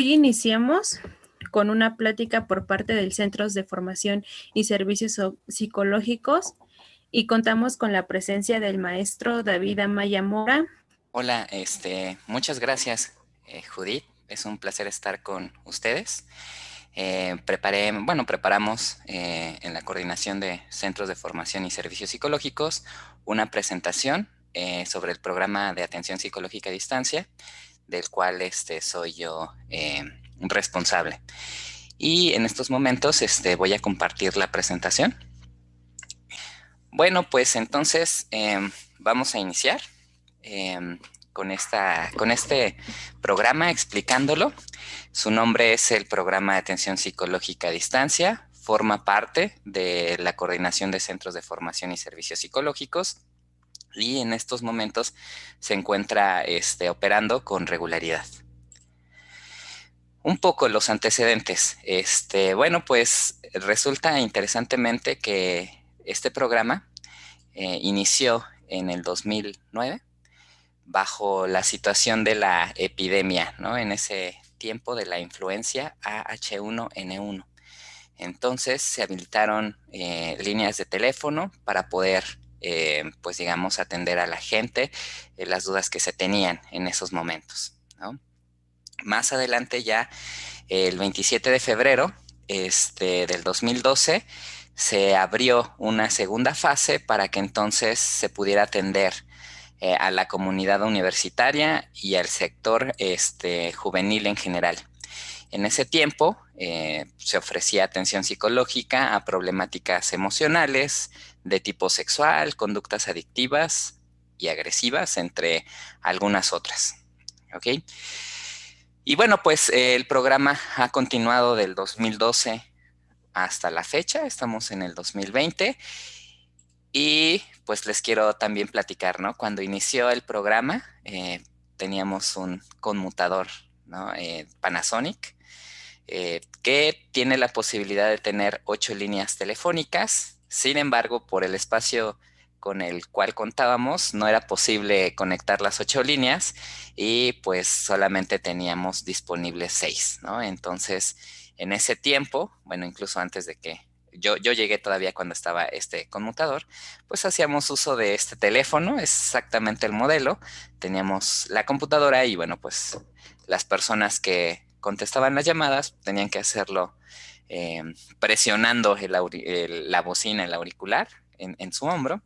Hoy iniciamos con una plática por parte del Centros de Formación y Servicios Psicológicos y contamos con la presencia del maestro David Amaya Mora. Hola, muchas gracias, Judith. Es un placer estar con ustedes. Preparamos en la Coordinación de Centros de Formación y Servicios Psicológicos una presentación sobre el programa de atención psicológica a distancia, del cual soy yo responsable. Y en estos momentos voy a compartir la presentación. Bueno, pues entonces vamos a iniciar. Eh, con este programa explicándolo. Su nombre es el Programa de Atención Psicológica a Distancia, forma parte de la Coordinación de Centros de Formación y Servicios Psicológicos y en estos momentos se encuentra operando con regularidad. Un poco los antecedentes. Pues resulta interesantemente que este programa inició en el 2009 bajo la situación de la epidemia, ¿no? En ese tiempo de la influencia AH1N1. Entonces se habilitaron líneas de teléfono para poder, pues digamos, atender a la gente las dudas que se tenían en esos momentos, ¿no? Más adelante ya, el 27 de febrero del 2012, se abrió una segunda fase para que entonces se pudiera atender a la comunidad universitaria y al sector juvenil en general. En ese tiempo se ofrecía atención psicológica a problemáticas emocionales de tipo sexual, conductas adictivas y agresivas, entre algunas otras. ¿Ok? Y bueno, pues el programa ha continuado del 2012 hasta la fecha, estamos en el 2020. Y pues les quiero también platicar, ¿no? Cuando inició el programa, teníamos un conmutador, ¿no? Panasonic, que tiene la posibilidad de tener 8 líneas telefónicas. Sin embargo, por el espacio con el cual contábamos, no era posible conectar las 8 líneas y pues solamente teníamos disponibles 6, ¿no? Entonces, en ese tiempo, bueno, incluso antes de que yo llegué todavía cuando estaba este conmutador, pues hacíamos uso de este teléfono, es exactamente el modelo, teníamos la computadora y bueno, pues las personas que contestaban las llamadas tenían que hacerlo eh, presionando la bocina, el auricular en su hombro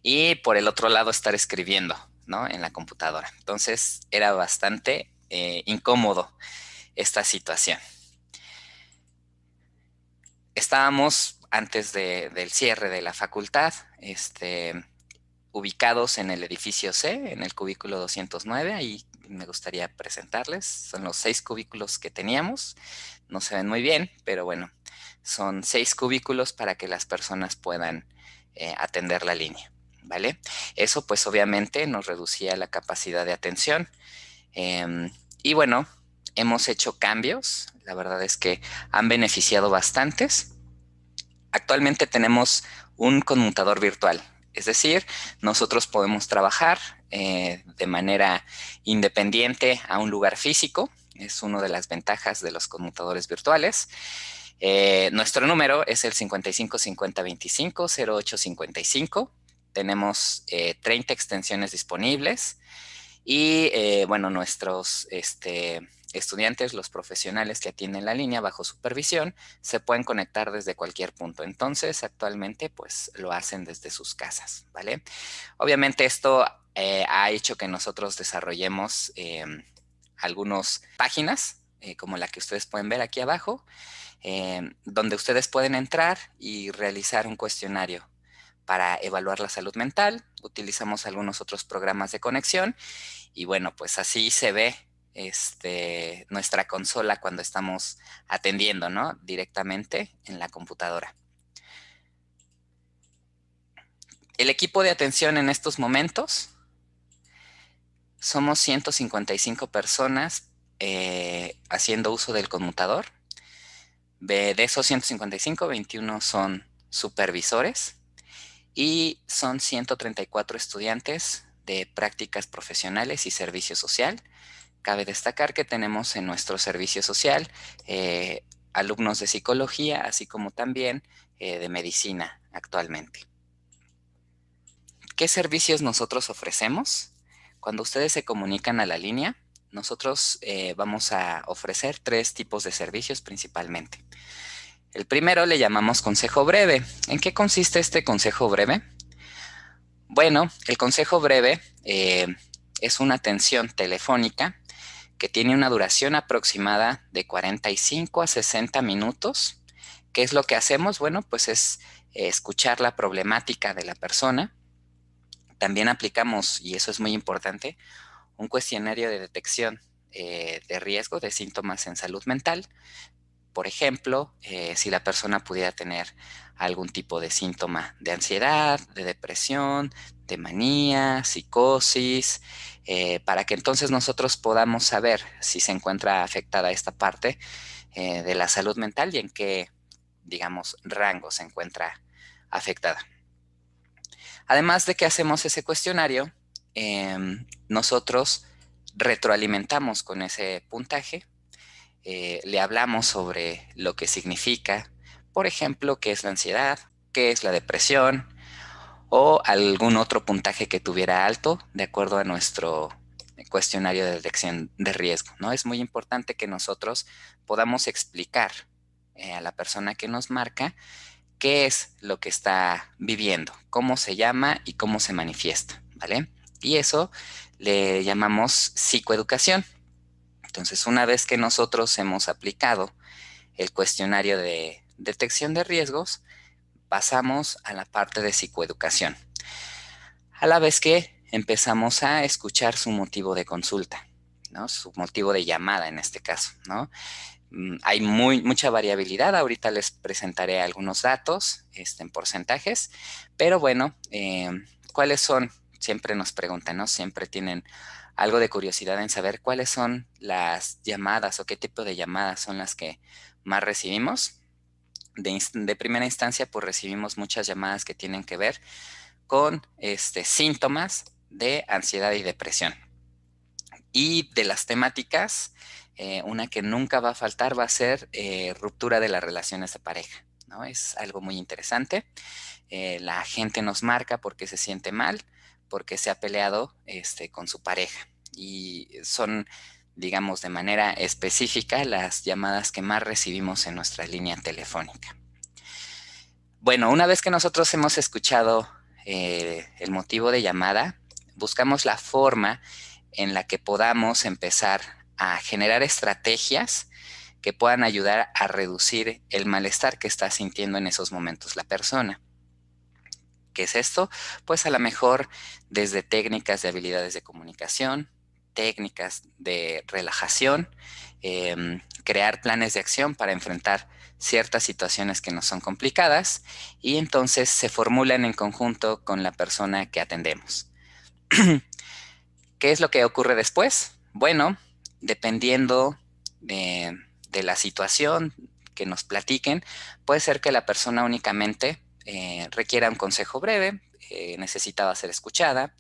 y por el otro lado estar escribiendo, ¿no? En la computadora. Entonces era bastante incómodo esta situación. Estábamos antes del cierre de la facultad, ubicados en el edificio C, en el cubículo 209. Ahí me gustaría presentarles. Son los 6 cubículos que teníamos. No se ven muy bien, pero bueno, son 6 cubículos para que las personas puedan atender la línea, ¿vale? Eso pues obviamente nos reducía la capacidad de atención. Y bueno, hemos hecho cambios. La verdad es que han beneficiado bastantes. Actualmente tenemos un conmutador virtual, es decir, nosotros podemos trabajar de manera independiente a un lugar físico. Es una de las ventajas de los conmutadores virtuales. Nuestro número es el 55 50 25 08 55. Tenemos 30 extensiones disponibles y bueno, nuestros estudiantes, los profesionales que atienden la línea bajo supervisión, se pueden conectar desde cualquier punto. Entonces, actualmente, pues lo hacen desde sus casas, ¿vale? Obviamente esto ha hecho que nosotros desarrollemos algunas páginas, como la que ustedes pueden ver aquí abajo, donde ustedes pueden entrar y realizar un cuestionario para evaluar la salud mental. Utilizamos algunos otros programas de conexión y bueno, pues así se ve nuestra consola cuando estamos atendiendo, ¿no? Directamente en la computadora. El equipo de atención en estos momentos somos 155 personas haciendo uso del conmutador. De esos 155, 21 son supervisores y son 134 estudiantes de prácticas profesionales y servicio social Cabe destacar que tenemos en nuestro servicio social alumnos de psicología, así como también de medicina actualmente. ¿Qué servicios nosotros ofrecemos? Cuando ustedes se comunican a la línea, nosotros vamos a ofrecer 3 tipos de servicios principalmente. El primero le llamamos consejo breve. ¿En qué consiste este consejo breve? Bueno, el consejo breve es una atención telefónica que tiene una duración aproximada de 45 a 60 minutos. ¿Qué es lo que hacemos? Bueno, pues es escuchar la problemática de la persona. También aplicamos, y eso es muy importante, un cuestionario de detección de riesgo de síntomas en salud mental. Por ejemplo, si la persona pudiera tener algún tipo de síntoma de ansiedad, de depresión, de manía, psicosis, para que entonces nosotros podamos saber si se encuentra afectada esta parte de la salud mental y en qué, digamos, rango se encuentra afectada. Además de que hacemos ese cuestionario, nosotros retroalimentamos con ese puntaje. Le hablamos sobre lo que significa, por ejemplo, qué es la ansiedad, qué es la depresión o algún otro puntaje que tuviera alto de acuerdo a nuestro cuestionario de detección de riesgo, ¿no? Es muy importante que nosotros podamos explicar a la persona que nos marca qué es lo que está viviendo, cómo se llama y cómo se manifiesta, ¿vale? Y eso le llamamos psicoeducación. Entonces, una vez que nosotros hemos aplicado el cuestionario de detección de riesgos, pasamos a la parte de psicoeducación, a la vez que empezamos a escuchar su motivo de consulta, ¿no? Su motivo de llamada en este caso, ¿no? Hay mucha variabilidad. Ahorita les presentaré algunos datos en porcentajes, pero bueno, ¿cuáles son? Siempre nos preguntan, ¿no? Siempre tienen algo de curiosidad en saber cuáles son las llamadas o qué tipo de llamadas son las que más recibimos. De primera instancia, pues recibimos muchas llamadas que tienen que ver con síntomas de ansiedad y depresión. Y de las temáticas, una que nunca va a faltar va a ser ruptura de las relaciones de pareja, ¿no? Es algo muy interesante. La gente nos marca porque se siente mal, porque se ha peleado con su pareja. Y son, digamos, de manera específica las llamadas que más recibimos en nuestra línea telefónica. Bueno, una vez que nosotros hemos escuchado el motivo de llamada, buscamos la forma en la que podamos empezar a generar estrategias que puedan ayudar a reducir el malestar que está sintiendo en esos momentos la persona. ¿Qué es esto? Pues a lo mejor desde técnicas de habilidades de comunicación, técnicas de relajación, crear planes de acción para enfrentar ciertas situaciones que nos son complicadas y entonces se formulan en conjunto con la persona que atendemos. ¿Qué es lo que ocurre después? Bueno, dependiendo de la situación que nos platiquen, puede ser que la persona únicamente requiera un consejo breve, necesitaba ser escuchada,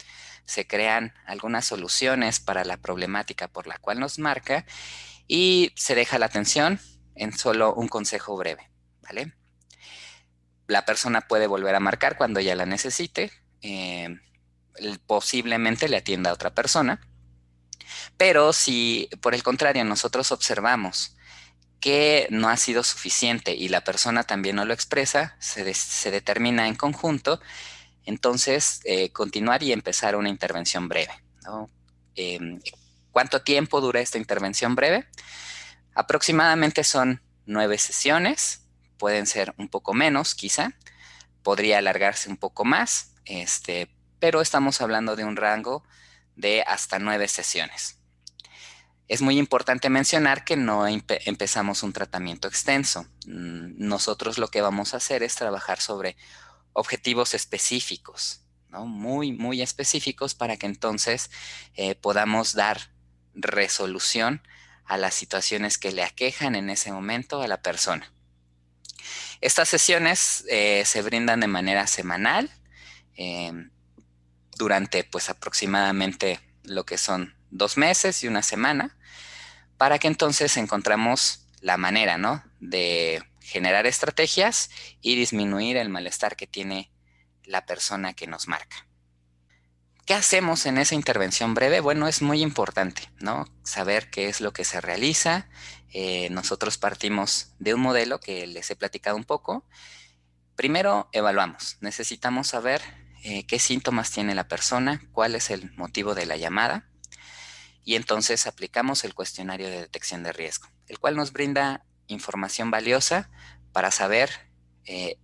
se crean algunas soluciones para la problemática por la cual nos marca y se deja la atención en solo un consejo breve, ¿vale? La persona puede volver a marcar cuando ya la necesite, posiblemente le atienda a otra persona. Pero si por el contrario nosotros observamos que no ha sido suficiente y la persona también no lo expresa, se determina en conjunto, entonces continuar y empezar una intervención breve, ¿no? ¿Cuánto tiempo dura esta intervención breve? Aproximadamente son 9 sesiones, pueden ser un poco menos quizá, podría alargarse un poco más, pero estamos hablando de un rango de hasta 9 sesiones. Es muy importante mencionar que no empezamos un tratamiento extenso. Nosotros lo que vamos a hacer es trabajar sobre objetivos específicos, ¿no? Muy, muy específicos para que entonces podamos dar resolución a las situaciones que le aquejan en ese momento a la persona. Estas sesiones se brindan de manera semanal durante pues aproximadamente lo que son 2 meses y una semana, para que entonces encontramos la manera, ¿no?, de generar estrategias y disminuir el malestar que tiene la persona que nos marca. ¿Qué hacemos en esa intervención breve? Bueno, es muy importante, ¿no?, saber qué es lo que se realiza. Nosotros partimos de un modelo que les he platicado un poco. Primero, evaluamos. Necesitamos saber qué síntomas tiene la persona, cuál es el motivo de la llamada, y entonces aplicamos el cuestionario de detección de riesgo, el cual nos brinda información valiosa para saber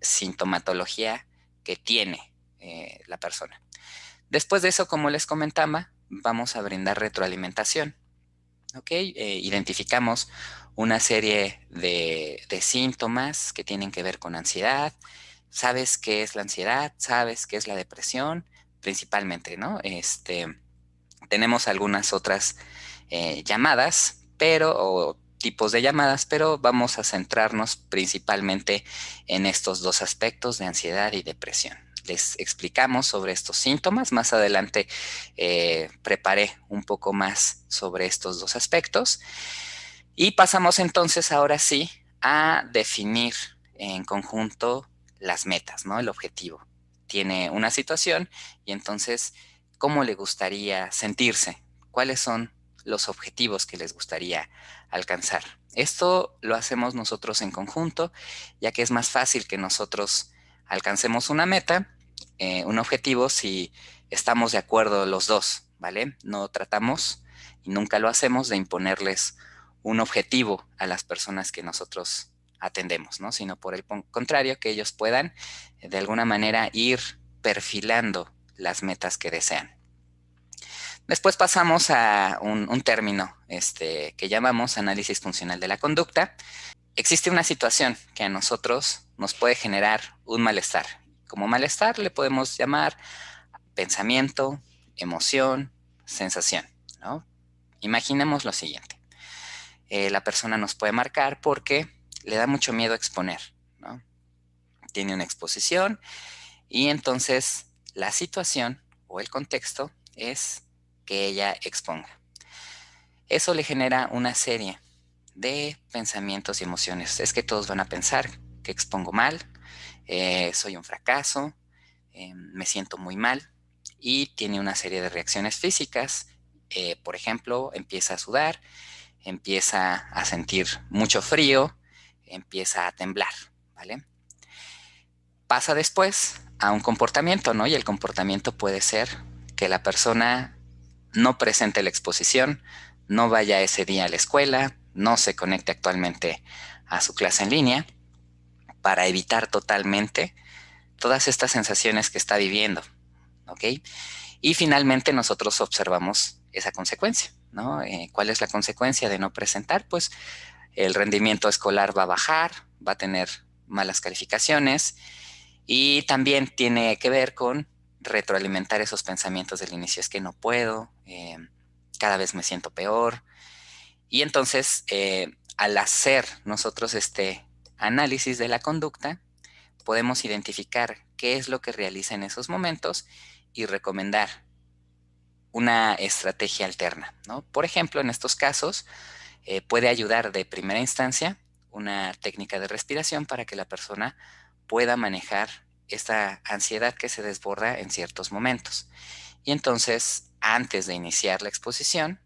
sintomatología que tiene la persona. Después de eso, como les comentaba, vamos a brindar retroalimentación. ¿Ok? Identificamos una serie de síntomas que tienen que ver con ansiedad. ¿Sabes qué es la ansiedad? ¿Sabes qué es la depresión? Principalmente, ¿no? Tenemos algunas otras llamadas, o tipos de llamadas, pero vamos a centrarnos principalmente en estos dos aspectos de ansiedad y depresión. Les explicamos sobre estos síntomas. Más adelante preparé un poco más sobre estos dos aspectos. Y pasamos entonces ahora sí a definir en conjunto las metas, ¿no? El objetivo. Tiene una situación y entonces, ¿cómo le gustaría sentirse? ¿Cuáles son los objetivos que les gustaría alcanzar? Esto lo hacemos nosotros en conjunto, ya que es más fácil que nosotros alcancemos una meta, un objetivo, si estamos de acuerdo los dos, ¿vale? No tratamos y nunca lo hacemos de imponerles un objetivo a las personas que nosotros atendemos, ¿no? Sino por el contrario, que ellos puedan de alguna manera ir perfilando las metas que desean. Después pasamos a un término que llamamos análisis funcional de la conducta. Existe una situación que a nosotros nos puede generar un malestar. Como malestar le podemos llamar pensamiento, emoción, sensación, ¿no? Imaginemos lo siguiente. La persona nos puede marcar porque le da mucho miedo exponer, ¿no? Tiene una exposición y entonces la situación o el contexto es que ella exponga. Eso le genera una serie de pensamientos y emociones. Es que todos van a pensar que expongo mal, soy un fracaso, me siento muy mal, y tiene una serie de reacciones físicas. Por ejemplo, empieza a sudar, empieza a sentir mucho frío, empieza a temblar, ¿vale? Pasa después a un comportamiento, ¿no? Y el comportamiento puede ser que la persona no presente la exposición, no vaya ese día a la escuela, no se conecte actualmente a su clase en línea, para evitar totalmente todas estas sensaciones que está viviendo, ¿ok? Y finalmente nosotros observamos esa consecuencia, ¿no? ¿Cuál es la consecuencia de no presentar? Pues el rendimiento escolar va a bajar, va a tener malas calificaciones, y también tiene que ver con retroalimentar esos pensamientos del inicio. Es que no puedo, cada vez me siento peor. Y entonces, al hacer nosotros este análisis de la conducta, podemos identificar qué es lo que realiza en esos momentos y recomendar una estrategia alterna, ¿no? Por ejemplo, en estos casos, puede ayudar de primera instancia una técnica de respiración para que la persona pueda manejar esta ansiedad que se desborda en ciertos momentos. Y entonces, antes de iniciar la exposición,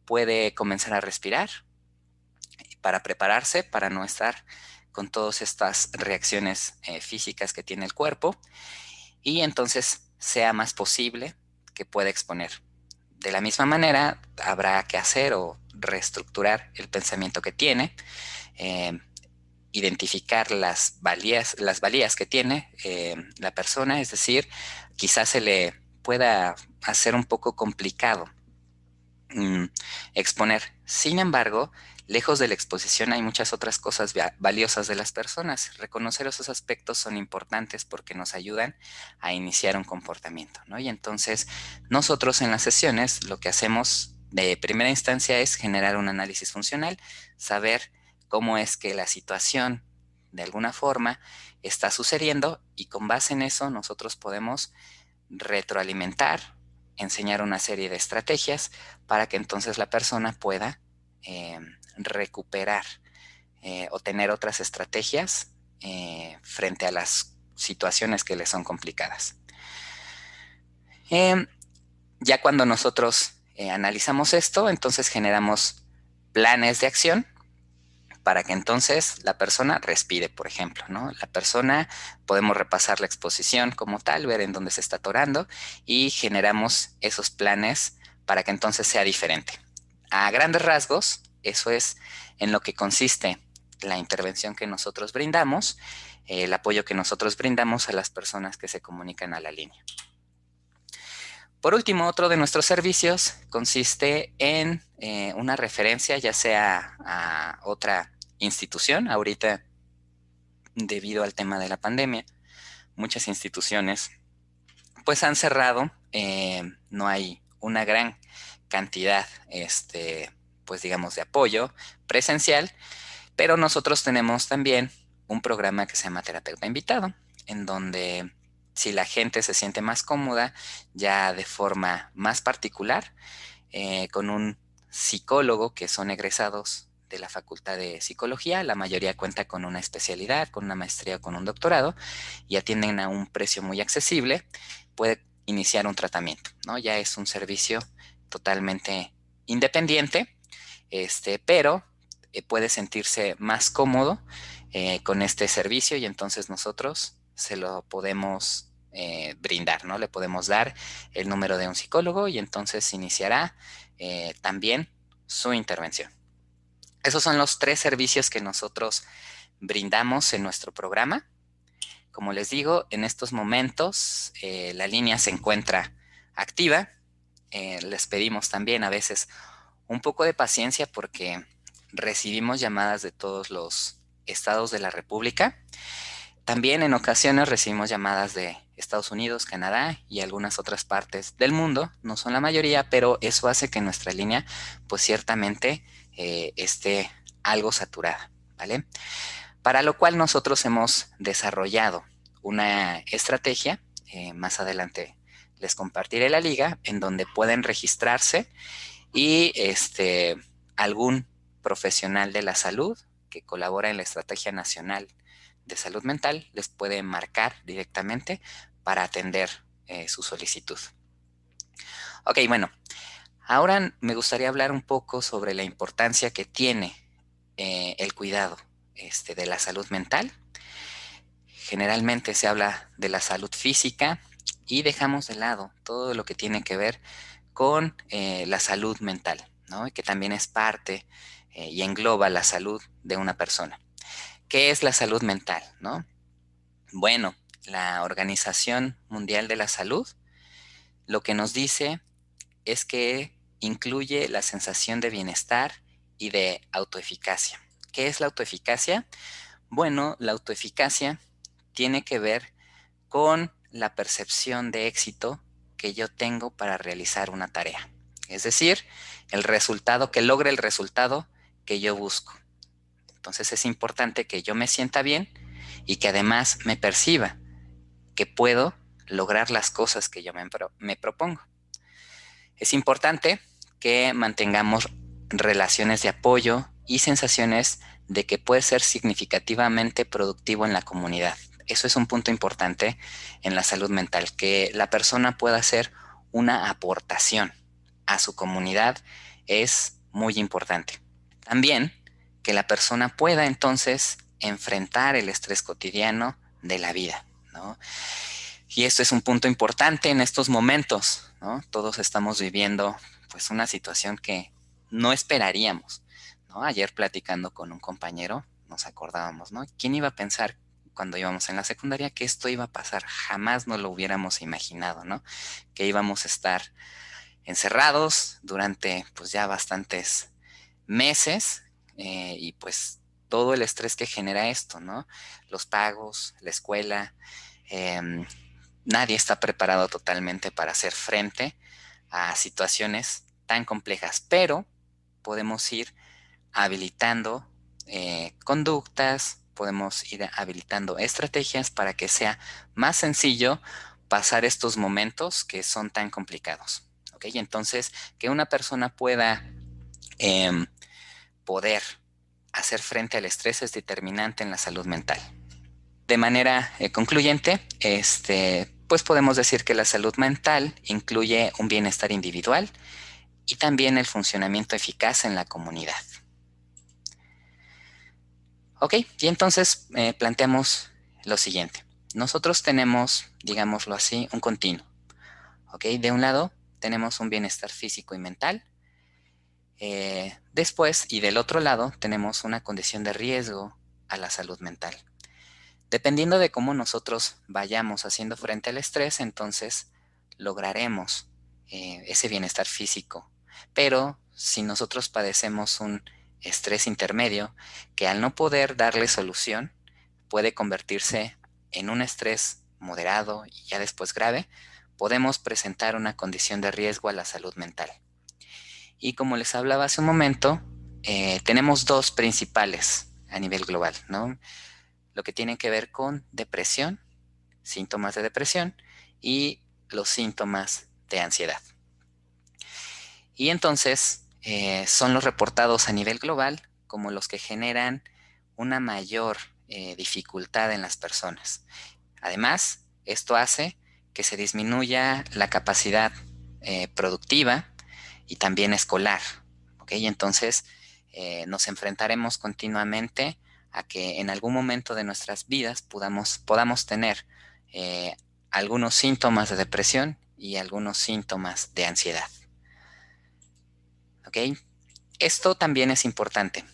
puede comenzar a respirar para prepararse, para no estar con todas estas reacciones físicas que tiene el cuerpo, y entonces sea más posible que pueda exponer. De la misma manera, habrá que hacer o reestructurar el pensamiento que tiene, eh, identificar las valías que tiene la persona. Es decir, quizás se le pueda hacer un poco complicado exponer. Sin embargo, lejos de la exposición hay muchas otras cosas valiosas de las personas. Reconocer esos aspectos son importantes porque nos ayudan a iniciar un comportamiento, ¿no? Y entonces nosotros en las sesiones lo que hacemos de primera instancia es generar un análisis funcional, saber cómo es que la situación de alguna forma está sucediendo, y con base en eso nosotros podemos retroalimentar enseñar una serie de estrategias para que entonces la persona pueda recuperar o tener otras estrategias frente a las situaciones que le son complicadas. Ya cuando nosotros analizamos esto, entonces generamos planes de acción para que entonces la persona respire, por ejemplo, ¿no? La persona, podemos repasar la exposición como tal, ver en dónde se está atorando y generamos esos planes para que entonces sea diferente. A grandes rasgos, eso es en lo que consiste la intervención que nosotros brindamos, el apoyo que nosotros brindamos a las personas que se comunican a la línea. Por último, otro de nuestros servicios consiste en una referencia, ya sea a otra institución. Ahorita, debido al tema de la pandemia, muchas instituciones pues han cerrado, no hay una gran cantidad, pues digamos, de apoyo presencial, pero nosotros tenemos también un programa que se llama Terapeuta Invitado, en donde si la gente se siente más cómoda, ya de forma más particular, con un psicólogo que son egresados de la Facultad de Psicología, la mayoría cuenta con una especialidad, con una maestría o con un doctorado, y atienden a un precio muy accesible, puede iniciar un tratamiento, ¿no? Ya es un servicio totalmente independiente, pero puede sentirse más cómodo con este servicio y entonces nosotros se lo podemos brindar, ¿no? Le podemos dar el número de un psicólogo y entonces iniciará también su intervención. Esos son los 3 servicios que nosotros brindamos en nuestro programa. Como les digo, en estos momentos la línea se encuentra activa. Les pedimos también a veces un poco de paciencia porque recibimos llamadas de todos los estados de la República. También en ocasiones recibimos llamadas de Estados Unidos, Canadá y algunas otras partes del mundo. No son la mayoría, pero eso hace que nuestra línea pues ciertamente esté algo saturada, ¿vale? Para lo cual nosotros hemos desarrollado una estrategia, más adelante les compartiré la liga, en donde pueden registrarse y algún profesional de la salud que colabora en la Estrategia Nacional de Salud Mental les puede marcar directamente para atender su solicitud. Ok, bueno, ahora me gustaría hablar un poco sobre la importancia que tiene el cuidado de la salud mental. Generalmente se habla de la salud física y dejamos de lado todo lo que tiene que ver con la salud mental, ¿no? Y que también es parte y engloba la salud de una persona. ¿Qué es la salud mental, no? Bueno, la Organización Mundial de la Salud lo que nos dice es que incluye la sensación de bienestar y de autoeficacia. ¿Qué es la autoeficacia? Bueno, la autoeficacia tiene que ver con la percepción de éxito que yo tengo para realizar una tarea. Es decir, el resultado, que logre el resultado que yo busco. Entonces es importante que yo me sienta bien y que además me perciba que puedo lograr las cosas que yo me propongo. Es importante que mantengamos relaciones de apoyo y sensaciones de que puede ser significativamente productivo en la comunidad. Eso es un punto importante en la salud mental, que la persona pueda hacer una aportación a su comunidad es muy importante. También que la persona pueda entonces enfrentar el estrés cotidiano de la vida, ¿no? Y esto es un punto importante en estos momentos, ¿no? Todos estamos viviendo pues una situación que no esperaríamos, ¿no? Ayer platicando con un compañero nos acordábamos, ¿no? ¿Quién iba a pensar cuando íbamos en la secundaria que esto iba a pasar? Jamás nos lo hubiéramos imaginado, ¿no? Que íbamos a estar encerrados durante pues ya bastantes meses y pues todo el estrés que genera esto, ¿no? Los pagos, la escuela, nadie está preparado totalmente para hacer frente a situaciones tan complejas, pero podemos ir habilitando conductas, podemos ir habilitando estrategias para que sea más sencillo pasar estos momentos que son tan complicados. ¿Ok? Y entonces, que una persona pueda poder hacer frente al estrés es determinante en la salud mental. De manera concluyente, pues podemos decir que la salud mental incluye un bienestar individual y también el funcionamiento eficaz en la comunidad. Ok, y entonces planteamos lo siguiente. Nosotros tenemos, digámoslo así, un continuo. Ok, de un lado tenemos un bienestar físico y mental. Después, y del otro lado, tenemos una condición de riesgo a la salud mental. Dependiendo de cómo nosotros vayamos haciendo frente al estrés, entonces lograremos ese bienestar físico. Pero si nosotros padecemos un estrés intermedio, que al no poder darle solución, puede convertirse en un estrés moderado y ya después grave, podemos presentar una condición de riesgo a la salud mental. Y como les hablaba hace un momento, tenemos dos principales a nivel global, ¿no? Lo que tiene que ver con depresión, síntomas de depresión y los síntomas de ansiedad. Y entonces son los reportados a nivel global como los que generan una mayor dificultad en las personas. Además, esto hace que se disminuya la capacidad productiva y también escolar. ¿Okay? Y entonces nos enfrentaremos continuamente a que en algún momento de nuestras vidas podamos tener algunos síntomas de depresión y algunos síntomas de ansiedad. ¿Ok? Esto también es importante.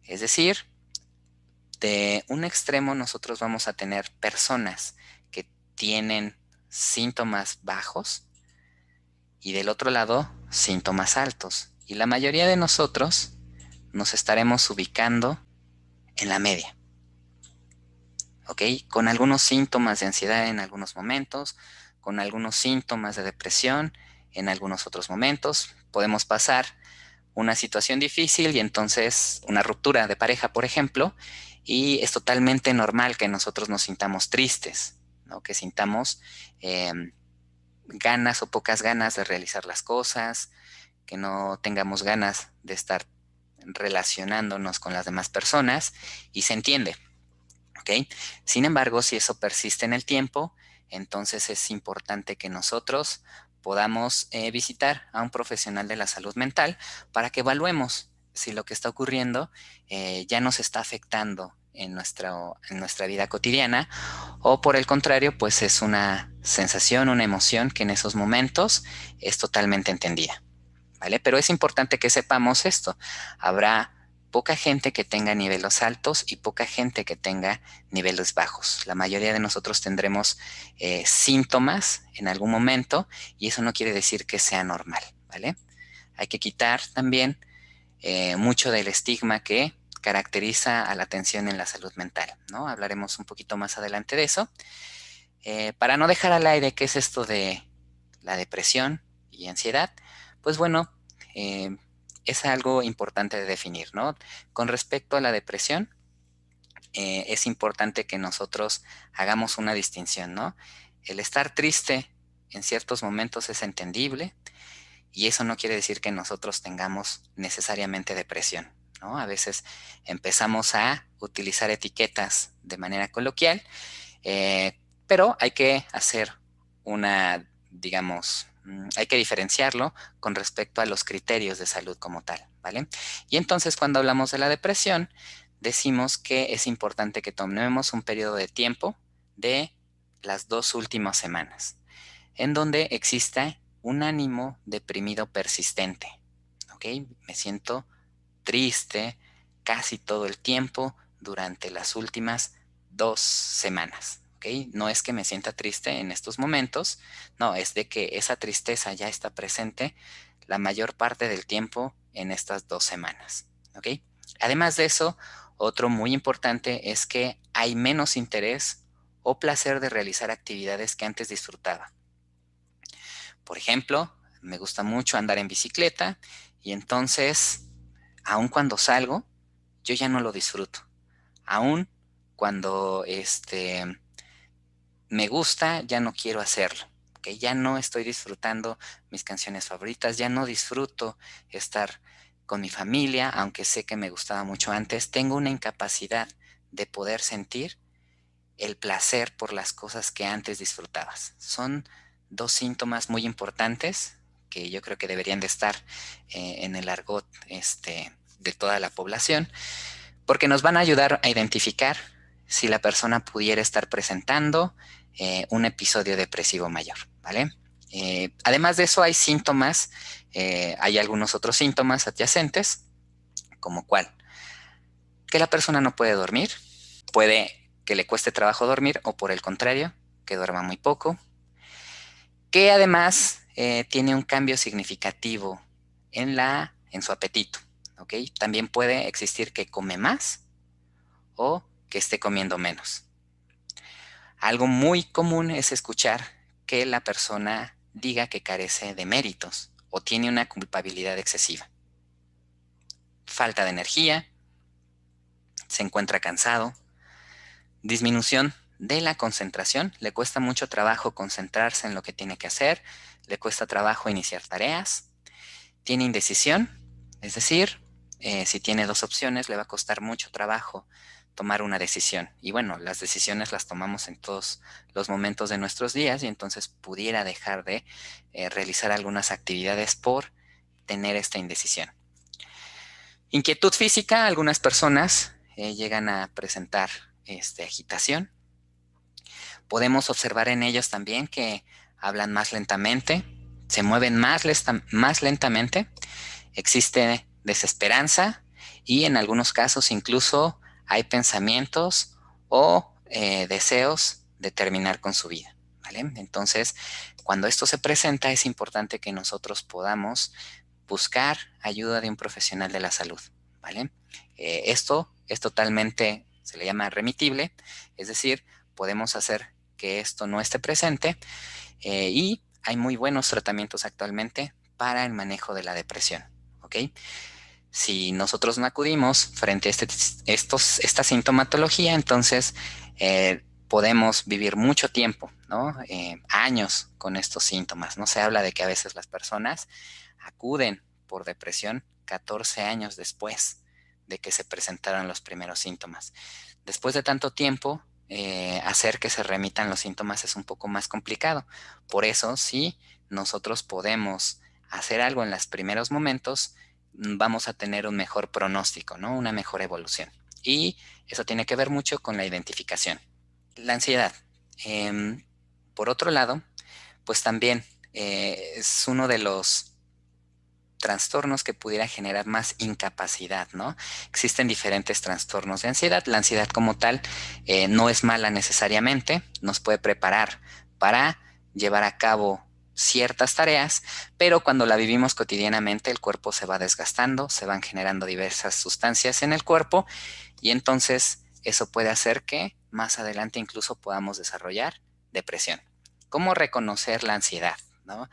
Es decir, de un extremo nosotros vamos a tener personas que tienen síntomas bajos y del otro lado síntomas altos. Y la mayoría de nosotros nos estaremos ubicando en la media. ¿Ok? Con algunos síntomas de ansiedad en algunos momentos, con algunos síntomas de depresión en algunos otros momentos. Podemos pasar una situación difícil y entonces una ruptura de pareja, por ejemplo, y es totalmente normal que nosotros nos sintamos tristes, ¿no? Que sintamos ganas o pocas ganas de realizar las cosas, que no tengamos ganas de estar relacionándonos con las demás personas y se entiende. ¿Ok? Sin embargo, si eso persiste en el tiempo, entonces es importante que nosotros podamos visitar a un profesional de la salud mental para que evaluemos si lo que está ocurriendo ya nos está afectando en nuestra vida cotidiana o por el contrario, pues es una sensación, una emoción que en esos momentos es totalmente entendida. ¿Vale? Pero es importante que sepamos esto. Habrá poca gente que tenga niveles altos y poca gente que tenga niveles bajos. La mayoría de nosotros tendremos síntomas en algún momento y eso no quiere decir que sea normal, ¿vale? Hay que quitar también mucho del estigma que caracteriza a la atención en la salud mental, ¿no? Hablaremos un poquito más adelante de eso. Para no dejar al aire qué es esto de la depresión y ansiedad, pues bueno, es algo importante de definir, ¿no? Con respecto a la depresión, es importante que nosotros hagamos una distinción, ¿no? El estar triste en ciertos momentos es entendible y eso no quiere decir que nosotros tengamos necesariamente depresión, ¿no? A veces empezamos a utilizar etiquetas de manera coloquial, pero hay que hacer digamos, hay que diferenciarlo con respecto a los criterios de salud como tal, ¿vale? Y entonces cuando hablamos de la depresión, decimos que es importante que tomemos un periodo de tiempo de las 2 últimas semanas, en donde exista un ánimo deprimido persistente, ¿ok? Me siento triste casi todo el tiempo durante las últimas 2 semanas. ¿Okay? No es que me sienta triste en estos momentos, no, es de que esa tristeza ya está presente la mayor parte del tiempo en estas 2 semanas. ¿Okay? Además de eso, otro muy importante es que hay menos interés o placer de realizar actividades que antes disfrutaba. Por ejemplo, me gusta mucho andar en bicicleta y entonces, aun cuando salgo, yo ya no lo disfruto. Aun cuando me gusta, ya no quiero hacerlo. Que ya no estoy disfrutando mis canciones favoritas, ya no disfruto estar con mi familia, aunque sé que me gustaba mucho antes. Tengo una incapacidad de poder sentir el placer por las cosas que antes disfrutabas. Son dos síntomas muy importantes que yo creo que deberían de estar en el argot de toda la población, porque nos van a ayudar a identificar si la persona pudiera estar presentando un episodio depresivo mayor, ¿vale? Además de eso, hay síntomas, hay algunos otros síntomas adyacentes, como cuál, que la persona no puede dormir, puede que le cueste trabajo dormir o por el contrario, que duerma muy poco, que además tiene un cambio significativo en su apetito, ¿ok? También puede existir que come más o que esté comiendo menos. Algo muy común es escuchar que la persona diga que carece de méritos o tiene una culpabilidad excesiva. Falta de energía, se encuentra cansado, disminución de la concentración, le cuesta mucho trabajo concentrarse en lo que tiene que hacer, le cuesta trabajo iniciar tareas, tiene indecisión, es decir, si tiene dos opciones, le va a costar mucho trabajo tomar una decisión. Y bueno, las decisiones las tomamos en todos los momentos de nuestros días y entonces pudiera dejar de realizar algunas actividades por tener esta indecisión. Inquietud física, algunas personas llegan a presentar agitación. Podemos observar en ellos también que hablan más lentamente, se mueven más lentamente, existe desesperanza y en algunos casos incluso hay pensamientos o deseos de terminar con su vida, ¿vale? Entonces, cuando esto se presenta, es importante que nosotros podamos buscar ayuda de un profesional de la salud, ¿vale? Esto es totalmente, se le llama remitible, es decir, podemos hacer que esto no esté presente y hay muy buenos tratamientos actualmente para el manejo de la depresión, ¿ok? Si nosotros no acudimos frente a esta sintomatología, entonces podemos vivir mucho tiempo, ¿no? Años con estos síntomas. No se habla de que a veces las personas acuden por depresión 14 años después de que se presentaron los primeros síntomas. Después de tanto tiempo, hacer que se remitan los síntomas es un poco más complicado. Por eso, si nosotros podemos hacer algo en los primeros momentos, vamos a tener un mejor pronóstico, ¿no? Una mejor evolución. Y eso tiene que ver mucho con la identificación. La ansiedad. Por otro lado, pues también es uno de los trastornos que pudiera generar más incapacidad, ¿no? Existen diferentes trastornos de ansiedad. La ansiedad como tal no es mala necesariamente, nos puede preparar para llevar a cabo ciertas tareas, pero cuando la vivimos cotidianamente el cuerpo se va desgastando, se van generando diversas sustancias en el cuerpo y entonces eso puede hacer que más adelante incluso podamos desarrollar depresión. ¿Cómo reconocer la ansiedad, ¿no?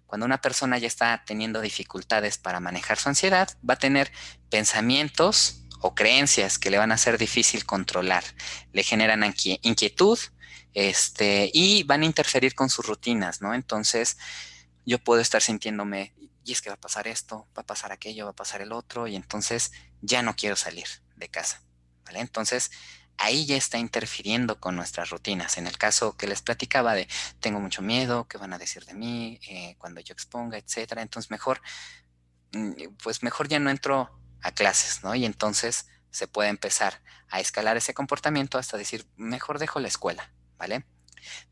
Cuando una persona ya está teniendo dificultades para manejar su ansiedad, va a tener pensamientos o creencias que le van a ser difícil controlar, le generan inquietud, y van a interferir con sus rutinas, ¿no? Entonces, yo puedo estar sintiéndome, y es que va a pasar esto, va a pasar aquello, va a pasar el otro, y entonces ya no quiero salir de casa, ¿vale? Entonces, ahí ya está interfiriendo con nuestras rutinas. En el caso que les platicaba de tengo mucho miedo, qué van a decir de mí cuando yo exponga, etcétera. Entonces pues mejor ya no entro a clases, ¿no? Y entonces se puede empezar a escalar ese comportamiento hasta decir, mejor dejo la escuela, ¿vale?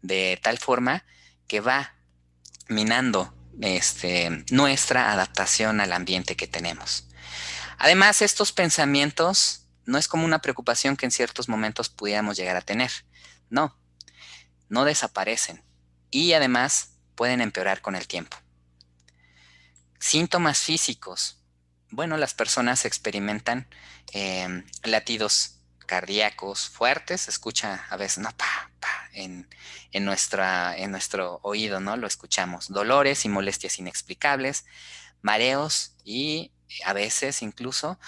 De tal forma que va minando nuestra adaptación al ambiente que tenemos. Además, estos pensamientos no es como una preocupación que en ciertos momentos pudiéramos llegar a tener. No, no desaparecen y además pueden empeorar con el tiempo. Síntomas físicos. Bueno, las personas experimentan latidos cardíacos fuertes, se escucha a veces, no, pa, pa, en nuestro oído, ¿no? Lo escuchamos. Dolores y molestias inexplicables, mareos y a veces incluso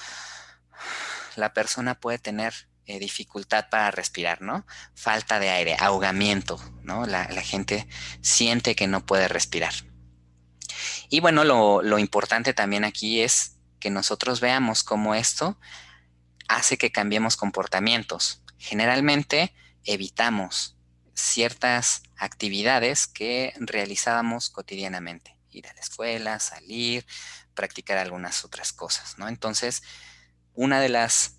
la persona puede tener dificultad para respirar, ¿no? Falta de aire, ahogamiento, ¿no? La gente siente que no puede respirar. Y bueno, lo importante también aquí es que nosotros veamos cómo esto hace que cambiemos comportamientos. Generalmente evitamos ciertas actividades que realizábamos cotidianamente. Ir a la escuela, salir, practicar algunas otras cosas, ¿no? Entonces, una de las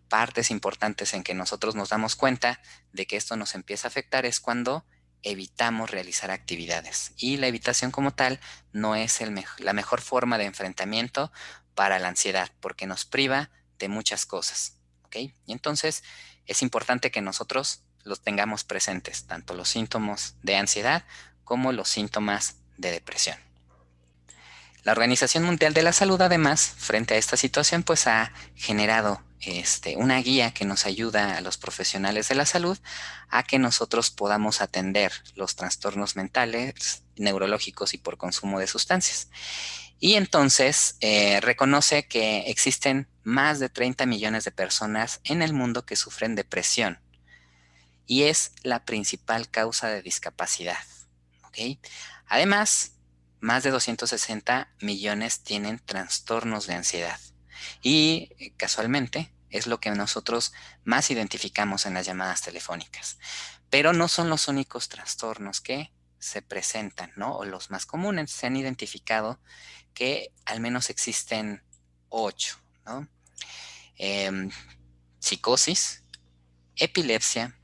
partes importantes en que nosotros nos damos cuenta de que esto nos empieza a afectar es cuando evitamos realizar actividades. Y la evitación como tal no es la mejor forma de enfrentamiento para la ansiedad, porque nos priva de muchas cosas. ¿Ok? Y entonces es importante que nosotros los tengamos presentes, tanto los síntomas de ansiedad como los síntomas de depresión. La Organización Mundial de la Salud, además, frente a esta situación, pues ha generado una guía que nos ayuda a los profesionales de la salud a que nosotros podamos atender los trastornos mentales, neurológicos y por consumo de sustancias. Y entonces reconoce que existen más de 30 millones de personas en el mundo que sufren depresión y es la principal causa de discapacidad. ¿Ok? Además, más de 260 millones tienen trastornos de ansiedad. Y casualmente es lo que nosotros más identificamos en las llamadas telefónicas. Pero no son los únicos trastornos que se presentan, ¿no? O los más comunes. Se han identificado que al menos existen 8, ¿no? Em, Psicosis, epilepsia,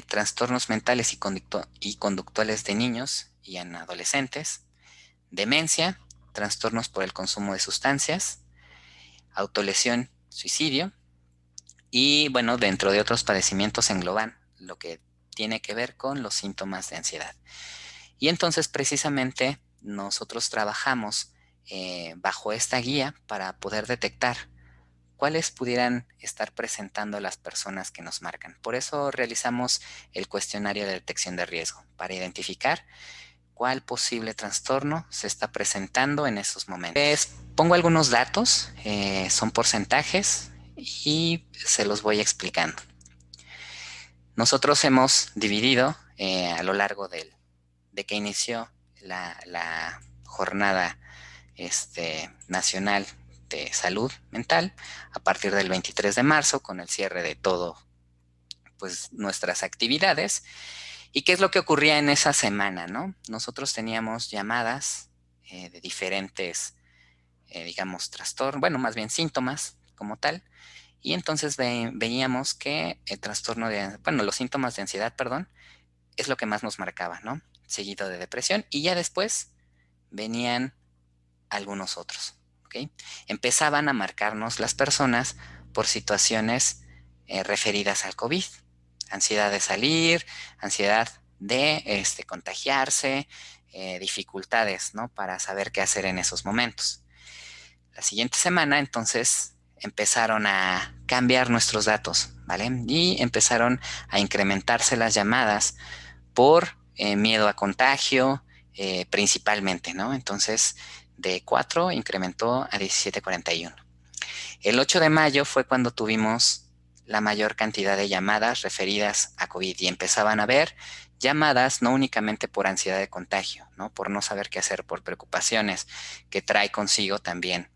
trastornos mentales y conductuales de niños y en adolescentes, demencia, trastornos por el consumo de sustancias, autolesión, suicidio y, bueno, dentro de otros padecimientos engloban lo que tiene que ver con los síntomas de ansiedad. Y entonces precisamente nosotros trabajamos bajo esta guía para poder detectar cuáles pudieran estar presentando las personas que nos marcan. Por eso realizamos el cuestionario de detección de riesgo, para identificar cuál posible trastorno se está presentando en esos momentos. Pongo algunos datos, son porcentajes y se los voy explicando. Nosotros hemos dividido a lo largo de que inició la jornada nacional de salud mental a partir del 23 de marzo con el cierre de todo pues nuestras actividades. ¿Y qué es lo que ocurría en esa semana, no? Nosotros teníamos llamadas de diferentes, digamos, trastornos, bueno, más bien síntomas como tal, y entonces veíamos que el trastorno de, bueno, los síntomas de ansiedad, perdón, es lo que más nos marcaba, ¿no? Seguido de depresión, y ya después venían algunos otros, ¿ok? Empezaban a marcarnos las personas por situaciones referidas al COVID, ansiedad de salir, ansiedad de contagiarse, dificultades, ¿no? Para saber qué hacer en esos momentos. La siguiente semana, entonces, empezaron a cambiar nuestros datos, ¿vale? Y empezaron a incrementarse las llamadas por miedo a contagio, principalmente, ¿no? Entonces, de 4 incrementó a 17.41. El 8 de mayo fue cuando tuvimos la mayor cantidad de llamadas referidas a COVID y empezaban a haber llamadas no únicamente por ansiedad de contagio, ¿no? Por no saber qué hacer, por preocupaciones que trae consigo también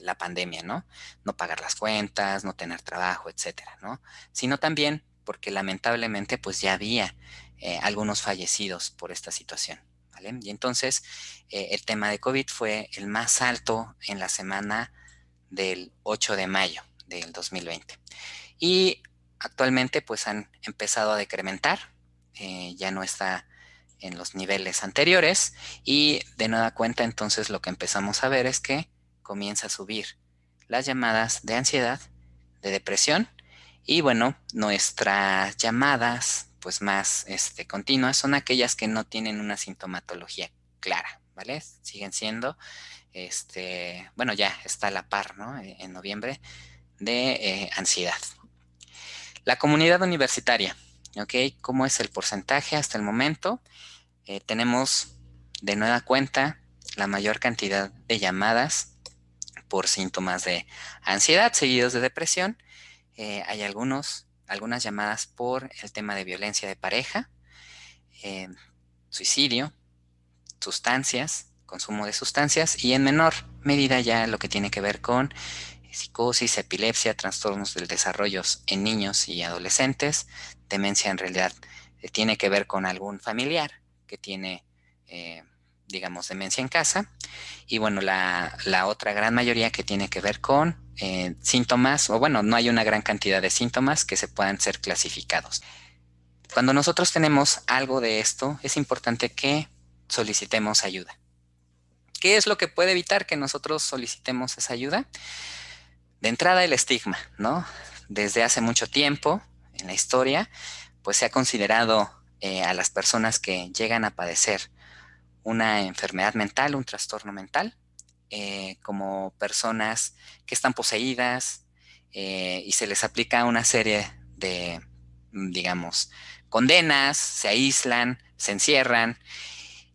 la pandemia, ¿no? No pagar las cuentas, no tener trabajo, etcétera, ¿no? Sino también porque lamentablemente pues ya había algunos fallecidos por esta situación, ¿vale? Y entonces el tema de COVID fue el más alto en la semana del 8 de mayo del 2020. Y actualmente pues han empezado a decrementar, ya no está en los niveles anteriores y de nueva cuenta entonces lo que empezamos a ver es que comienza a subir las llamadas de ansiedad, de depresión y bueno, nuestras llamadas pues más continuas son aquellas que no tienen una sintomatología clara, ¿vale? Siguen siendo, bueno, ya está a la par, ¿no? En noviembre de ansiedad. La comunidad universitaria, ¿ok? ¿Cómo es el porcentaje hasta el momento? Tenemos de nueva cuenta la mayor cantidad de llamadas por síntomas de ansiedad seguidos de depresión Hay algunas llamadas por el tema de violencia de pareja, eh, suicidio, sustancias, consumo de sustancias y en menor medida ya lo que tiene que ver con psicosis, epilepsia, trastornos del desarrollo en niños y adolescentes. Demencia en realidad tiene que ver con algún familiar que tiene, digamos, demencia en casa. Y bueno, la otra gran mayoría que tiene que ver con síntomas, o bueno, no hay una gran cantidad de síntomas que se puedan ser clasificados. Cuando nosotros tenemos algo de esto, es importante que solicitemos ayuda. ¿Qué es lo que puede evitar que nosotros solicitemos esa ayuda? De entrada, el estigma, ¿no? Desde hace mucho tiempo en la historia, pues se ha considerado a las personas que llegan a padecer una enfermedad mental, un trastorno mental, como personas que están poseídas y se les aplica una serie de, digamos, condenas, se aíslan, se encierran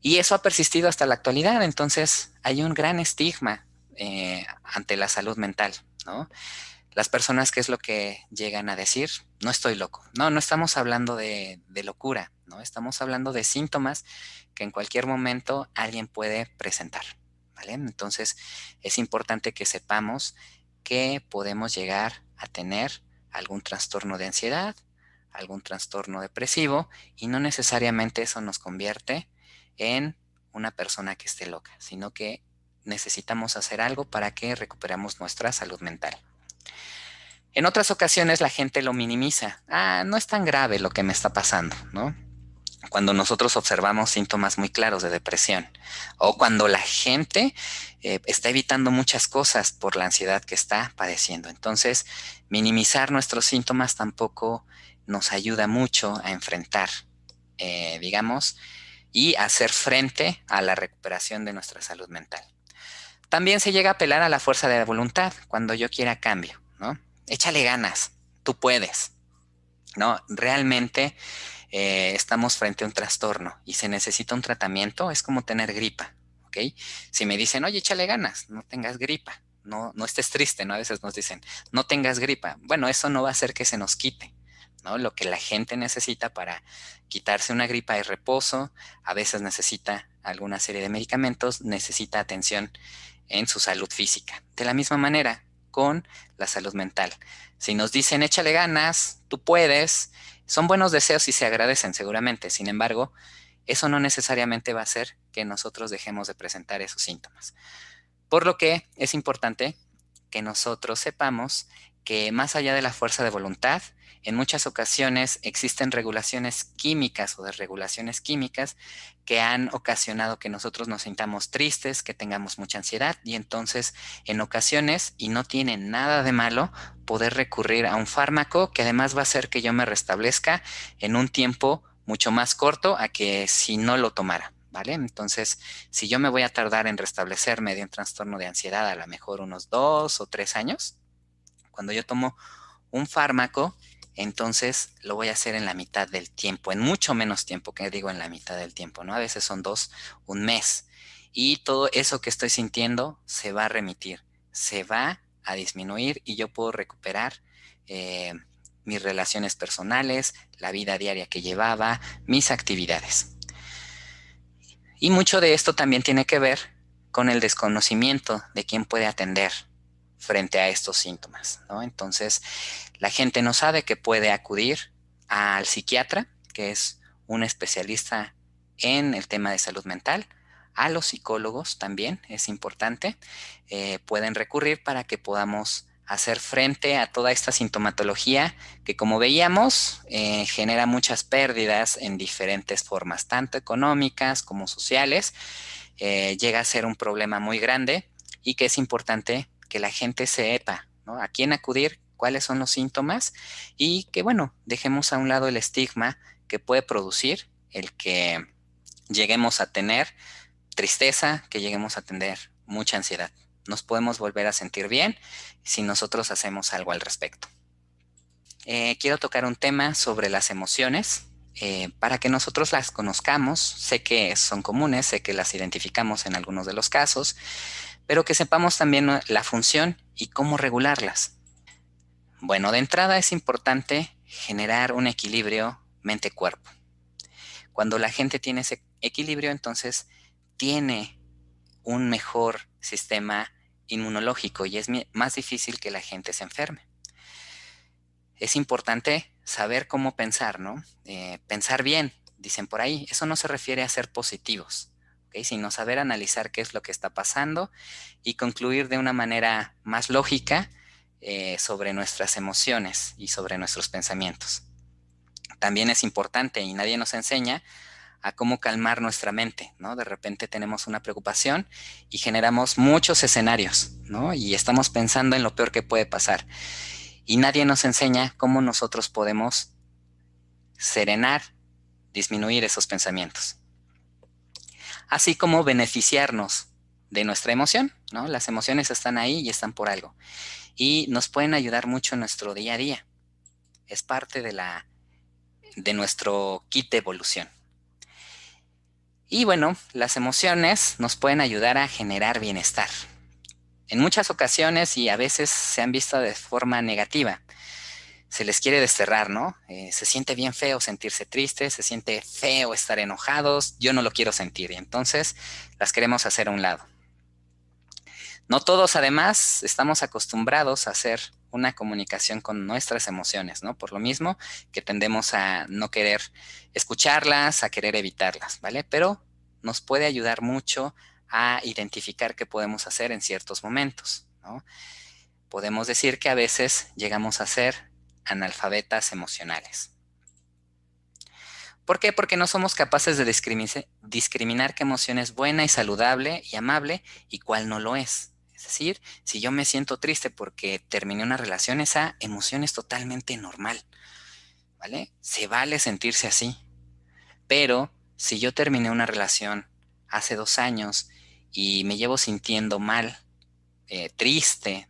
y eso ha persistido hasta la actualidad. Entonces hay un gran estigma ante la salud mental, ¿no? Las personas, ¿qué es lo que llegan a decir? No estoy loco. No, no estamos hablando de locura, ¿no? Estamos hablando de síntomas que en cualquier momento alguien puede presentar, ¿vale? Entonces es importante que sepamos que podemos llegar a tener algún trastorno de ansiedad, algún trastorno depresivo y no necesariamente eso nos convierte en una persona que esté loca, sino que necesitamos hacer algo para que recuperemos nuestra salud mental. En otras ocasiones la gente lo minimiza. Ah, no es tan grave lo que me está pasando, ¿no? Cuando nosotros observamos síntomas muy claros de depresión o cuando la gente está evitando muchas cosas por la ansiedad que está padeciendo. Entonces, minimizar nuestros síntomas tampoco nos ayuda mucho a enfrentar, digamos, y hacer frente a la recuperación de nuestra salud mental. También se llega a apelar a la fuerza de la voluntad cuando yo quiera cambio, ¿no? Échale ganas, tú puedes, ¿no? Realmente estamos frente a un trastorno y se necesita un tratamiento, es como tener gripa, ¿ok? Si me dicen, oye, échale ganas, no tengas gripa, no estés triste, ¿no? A veces nos dicen, no tengas gripa. Bueno, eso no va a hacer que se nos quite, ¿no? Lo que la gente necesita para quitarse una gripa es reposo, a veces necesita alguna serie de medicamentos, necesita atención en su salud física. De la misma manera, con la salud mental. Si nos dicen échale ganas, tú puedes, son buenos deseos y se agradecen seguramente. Sin embargo, eso no necesariamente va a hacer que nosotros dejemos de presentar esos síntomas. Por lo que es importante que nosotros sepamos que más allá de la fuerza de voluntad, en muchas ocasiones existen regulaciones químicas o desregulaciones químicas que han ocasionado que nosotros nos sintamos tristes, que tengamos mucha ansiedad y entonces en ocasiones, y no tiene nada de malo, poder recurrir a un fármaco que además va a hacer que yo me restablezca en un tiempo mucho más corto a que si no lo tomara, ¿vale? Entonces, si yo me voy a tardar en restablecerme de un trastorno de ansiedad a lo mejor unos 2 o 3 años, cuando yo tomo un fármaco, entonces lo voy a hacer en la mitad del tiempo, en mucho menos tiempo, que digo en la mitad del tiempo, ¿no? A veces son 1 mes. Y todo eso que estoy sintiendo se va a remitir, se va a disminuir y yo puedo recuperar mis relaciones personales, la vida diaria que llevaba, mis actividades. Y mucho de esto también tiene que ver con el desconocimiento de quién puede atender frente a estos síntomas, ¿no? Entonces, la gente no sabe que puede acudir al psiquiatra, que es un especialista en el tema de salud mental, a los psicólogos también, es importante, pueden recurrir para que podamos hacer frente a toda esta sintomatología que, como veíamos, genera muchas pérdidas en diferentes formas, tanto económicas como sociales. Llega a ser un problema muy grande y que es importante que la gente sepa, ¿no? A quién acudir, cuáles son los síntomas y que, bueno, dejemos a un lado el estigma que puede producir el que lleguemos a tener tristeza, que lleguemos a tener mucha ansiedad. Nos podemos volver a sentir bien si nosotros hacemos algo al respecto. Quiero tocar un tema sobre las emociones para que nosotros las conozcamos. Sé que son comunes, sé que las identificamos en algunos de los casos, pero que sepamos también la función y cómo regularlas. Bueno, de entrada es importante generar un equilibrio mente-cuerpo. Cuando la gente tiene ese equilibrio, entonces tiene un mejor sistema inmunológico y es más difícil que la gente se enferme. Es importante saber cómo pensar, ¿no? Pensar bien, dicen por ahí. Eso no se refiere a ser positivos, ¿ok? Sino saber analizar qué es lo que está pasando y concluir de una manera más lógica sobre nuestras emociones y sobre nuestros pensamientos. También es importante, y nadie nos enseña, a cómo calmar nuestra mente, ¿no? De repente tenemos una preocupación y generamos muchos escenarios, ¿no? Y estamos pensando en lo peor que puede pasar. Y nadie nos enseña cómo nosotros podemos serenar, disminuir esos pensamientos. Así como beneficiarnos de nuestra emoción, ¿no? Las emociones están ahí y están por algo. Y nos pueden ayudar mucho en nuestro día a día. Es parte de nuestro kit de evolución. Y bueno, las emociones nos pueden ayudar a generar bienestar. En muchas ocasiones y a veces se han visto de forma negativa. Se les quiere desterrar, ¿no? Se siente bien feo sentirse tristes, se siente feo estar enojados, yo no lo quiero sentir y entonces las queremos hacer a un lado. No todos, además, estamos acostumbrados a hacer una comunicación con nuestras emociones, ¿no? Por lo mismo que tendemos a no querer escucharlas, a querer evitarlas, ¿vale? Pero nos puede ayudar mucho a identificar qué podemos hacer en ciertos momentos, ¿no? Podemos decir que a veces llegamos a ser analfabetas emocionales. ¿Por qué? Porque no somos capaces de discriminar qué emoción es buena y saludable y amable y cuál no lo es. Es decir, si yo me siento triste porque terminé una relación, esa emoción es totalmente normal, ¿vale? Se vale sentirse así. Pero si yo terminé una relación hace 2 años y me llevo sintiendo mal, triste,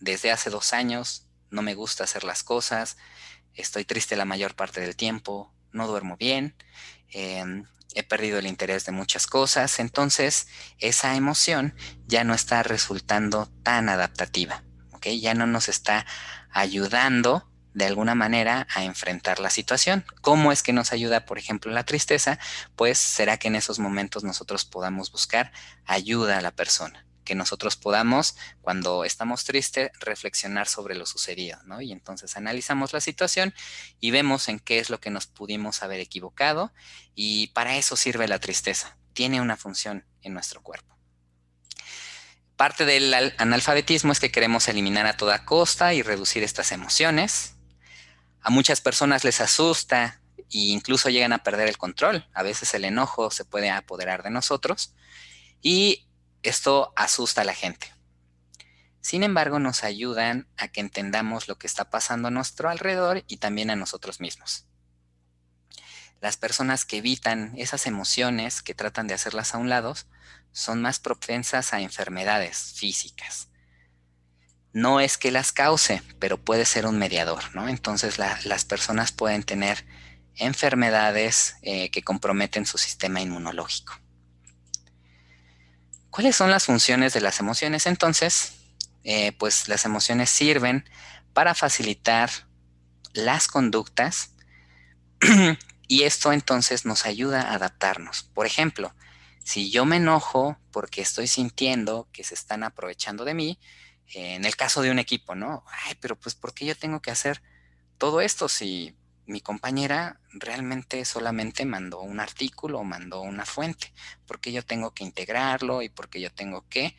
desde hace 2 años, no me gusta hacer las cosas, estoy triste la mayor parte del tiempo, no duermo bien, eh, he perdido el interés de muchas cosas, entonces esa emoción ya no está resultando tan adaptativa, ¿ok? Ya no nos está ayudando de alguna manera a enfrentar la situación. ¿Cómo es que nos ayuda, por ejemplo, la tristeza? Pues será que en esos momentos nosotros podamos buscar ayuda a la persona, que nosotros podamos, cuando estamos tristes, reflexionar sobre lo sucedido, ¿no? Y entonces analizamos la situación y vemos en qué es lo que nos pudimos haber equivocado y para eso sirve la tristeza. Tiene una función en nuestro cuerpo. Parte del analfabetismo es que queremos eliminar a toda costa y reducir estas emociones. A muchas personas les asusta e incluso llegan a perder el control. A veces el enojo se puede apoderar de nosotros y esto asusta a la gente. Sin embargo, nos ayudan a que entendamos lo que está pasando a nuestro alrededor y también a nosotros mismos. Las personas que evitan esas emociones, que tratan de hacerlas a un lado, son más propensas a enfermedades físicas. No es que las cause, pero puede ser un mediador, ¿no? Entonces las personas pueden tener enfermedades que comprometen su sistema inmunológico. ¿Cuáles son las funciones de las emociones entonces? Pues las emociones sirven para facilitar las conductas y esto entonces nos ayuda a adaptarnos. Por ejemplo, si yo me enojo porque estoy sintiendo que se están aprovechando de mí, en el caso de un equipo, ¿no? Ay, pero pues ¿por qué yo tengo que hacer todo esto si mi compañera realmente solamente mandó un artículo o mandó una fuente? ¿Por qué yo tengo que integrarlo y por qué yo tengo que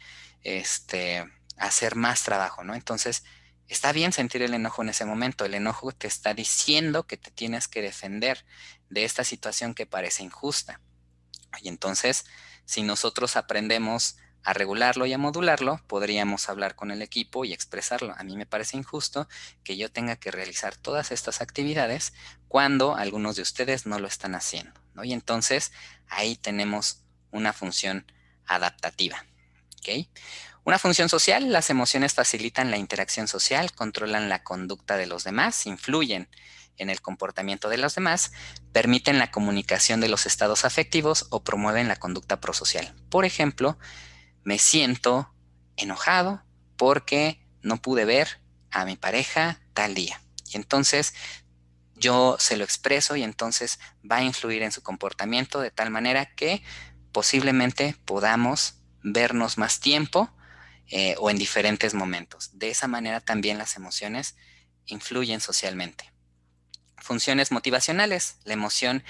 hacer más trabajo, ¿no? Entonces, está bien sentir el enojo en ese momento. El enojo te está diciendo que te tienes que defender de esta situación que parece injusta. Y entonces, si nosotros aprendemos a regularlo y a modularlo, podríamos hablar con el equipo y expresarlo. A mí me parece injusto que yo tenga que realizar todas estas actividades cuando algunos de ustedes no lo están haciendo, ¿no? Y entonces ahí tenemos una función adaptativa, ¿ok? Una función social: las emociones facilitan la interacción social, controlan la conducta de los demás, influyen en el comportamiento de los demás, permiten la comunicación de los estados afectivos o promueven la conducta prosocial. Por ejemplo, me siento enojado porque no pude ver a mi pareja tal día. Y entonces yo se lo expreso y entonces va a influir en su comportamiento de tal manera que posiblemente podamos vernos más tiempo o en diferentes momentos. De esa manera también las emociones influyen socialmente. Funciones motivacionales. La emoción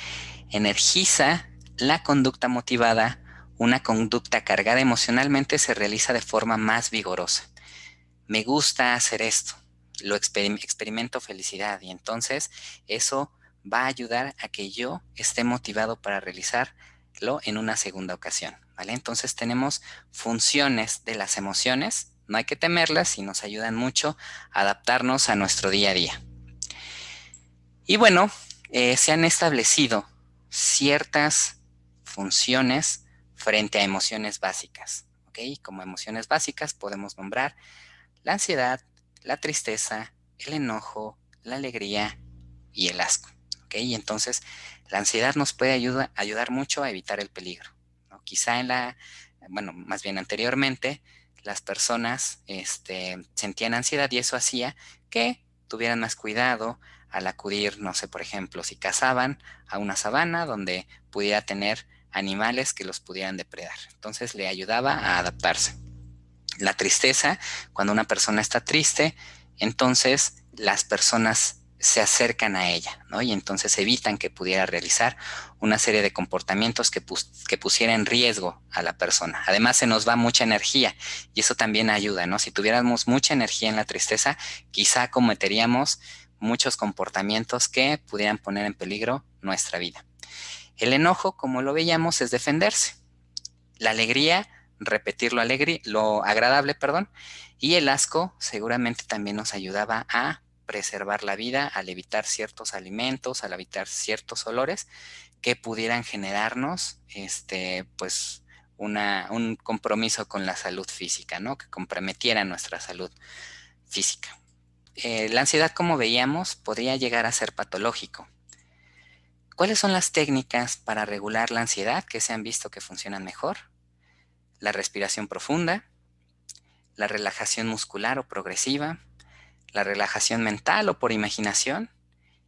energiza la conducta motivada. Una conducta cargada emocionalmente se realiza de forma más vigorosa. Me gusta hacer esto, lo experimento felicidad y entonces eso va a ayudar a que yo esté motivado para realizarlo en una segunda ocasión, ¿vale? Entonces tenemos funciones de las emociones, no hay que temerlas y nos ayudan mucho a adaptarnos a nuestro día a día. Y bueno, se han establecido ciertas funciones frente a emociones básicas, ¿ok? Como emociones básicas podemos nombrar la ansiedad, la tristeza, el enojo, la alegría y el asco, ¿ok? Y entonces la ansiedad nos puede ayudar mucho a evitar el peligro, ¿no? Quizá más bien anteriormente, las personas sentían ansiedad y eso hacía que tuvieran más cuidado al acudir, no sé, por ejemplo, si cazaban a una sabana donde pudiera tener animales que los pudieran depredar. Entonces le ayudaba a adaptarse. La tristeza, cuando una persona está triste, entonces las personas se acercan a ella, ¿no? Y entonces evitan que pudiera realizar una serie de comportamientos que pusiera en riesgo a la persona. Además, se nos va mucha energía y eso también ayuda, ¿no? Si tuviéramos mucha energía en la tristeza, quizá cometeríamos muchos comportamientos que pudieran poner en peligro nuestra vida. El enojo, como lo veíamos, es defenderse. La alegría, repetir lo agradable, perdón, y el asco seguramente también nos ayudaba a preservar la vida, al evitar ciertos alimentos, al evitar ciertos olores que pudieran generarnos, pues, un compromiso con la salud física, ¿no? Que comprometiera nuestra salud física. La ansiedad, como veíamos, podría llegar a ser patológico. ¿Cuáles son las técnicas para regular la ansiedad que se han visto que funcionan mejor? La respiración profunda, la relajación muscular o progresiva, la relajación mental o por imaginación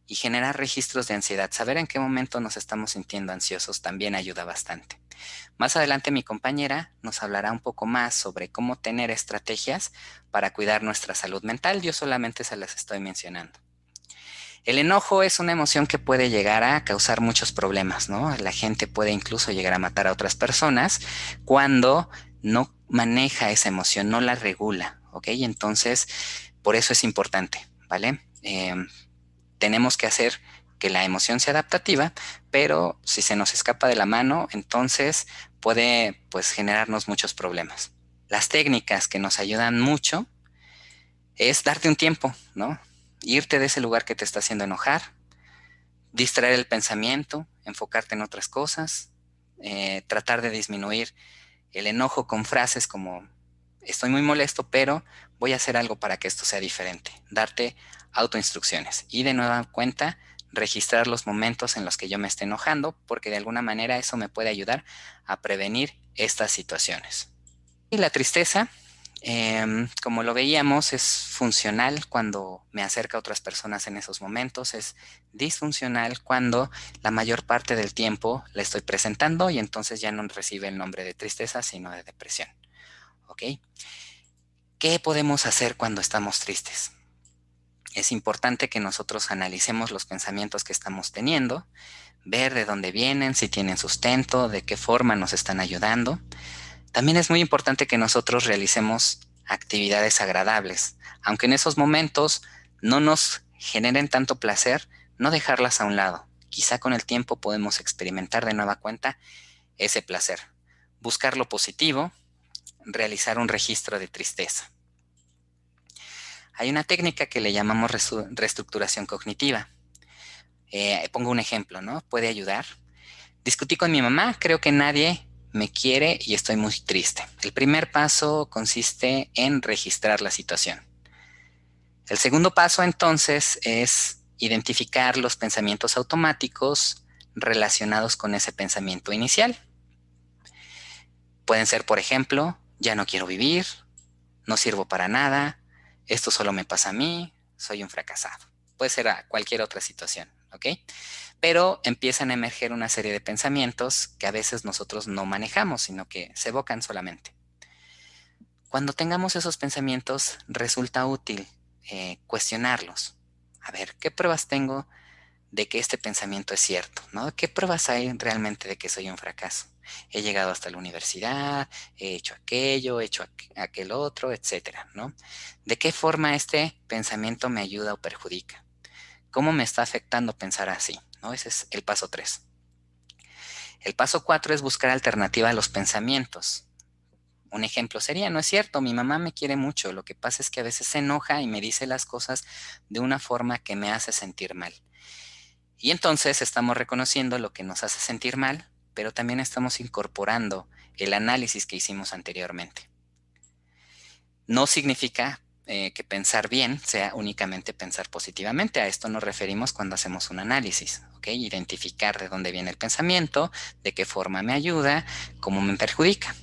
y generar registros de ansiedad. Saber en qué momento nos estamos sintiendo ansiosos también ayuda bastante. Más adelante mi compañera nos hablará un poco más sobre cómo tener estrategias para cuidar nuestra salud mental. Yo solamente se las estoy mencionando. El enojo es una emoción que puede llegar a causar muchos problemas, ¿no? La gente puede incluso llegar a matar a otras personas cuando no maneja esa emoción, no la regula, ¿ok? Entonces, por eso es importante, ¿vale? Tenemos que hacer que la emoción sea adaptativa, pero si se nos escapa de la mano, entonces puede, pues, generarnos muchos problemas. Las técnicas que nos ayudan mucho es darte un tiempo, ¿no? Irte de ese lugar que te está haciendo enojar, distraer el pensamiento, enfocarte en otras cosas, tratar de disminuir el enojo con frases como estoy muy molesto, pero voy a hacer algo para que esto sea diferente. Darte autoinstrucciones y de nueva cuenta registrar los momentos en los que yo me esté enojando porque de alguna manera eso me puede ayudar a prevenir estas situaciones. Y la tristeza, como lo veíamos, es funcional cuando me acerca a otras personas en esos momentos, es disfuncional cuando la mayor parte del tiempo la estoy presentando y entonces ya no recibe el nombre de tristeza, sino de depresión. ¿Ok? ¿Qué podemos hacer cuando estamos tristes? Es importante que nosotros analicemos los pensamientos que estamos teniendo, ver de dónde vienen, si tienen sustento, de qué forma nos están ayudando. También es muy importante que nosotros realicemos actividades agradables, aunque en esos momentos no nos generen tanto placer, no dejarlas a un lado. Quizá con el tiempo podemos experimentar de nueva cuenta ese placer. Buscar lo positivo, realizar un registro de tristeza. Hay una técnica que le llamamos reestructuración cognitiva. Pongo un ejemplo, ¿no? Puede ayudar. Discutí con mi mamá, creo que nadie me quiere y estoy muy triste. El primer paso consiste en registrar la situación. El segundo paso entonces es identificar los pensamientos automáticos relacionados con ese pensamiento inicial. Pueden ser, por ejemplo, ya no quiero vivir, no sirvo para nada, esto solo me pasa a mí, soy un fracasado. Puede ser a cualquier otra situación, ¿ok? Pero empiezan a emerger una serie de pensamientos que a veces nosotros no manejamos, sino que se evocan solamente. Cuando tengamos esos pensamientos, resulta útil cuestionarlos. A ver, ¿qué pruebas tengo de que este pensamiento es cierto, ¿no? ¿Qué pruebas hay realmente de que soy un fracaso? He llegado hasta la universidad, he hecho aquello, he hecho aquel otro, etcétera, ¿no? ¿De qué forma este pensamiento me ayuda o perjudica? ¿Cómo me está afectando pensar así? ¿No? Ese es el paso 3. El paso 4 es buscar alternativa a los pensamientos. Un ejemplo sería, no es cierto, mi mamá me quiere mucho, lo que pasa es que a veces se enoja y me dice las cosas de una forma que me hace sentir mal. Y entonces estamos reconociendo lo que nos hace sentir mal, pero también estamos incorporando el análisis que hicimos anteriormente. No significa que pensar bien sea únicamente pensar positivamente. A esto nos referimos cuando hacemos un análisis, ¿ok? Identificar de dónde viene el pensamiento, de qué forma me ayuda, cómo me perjudica.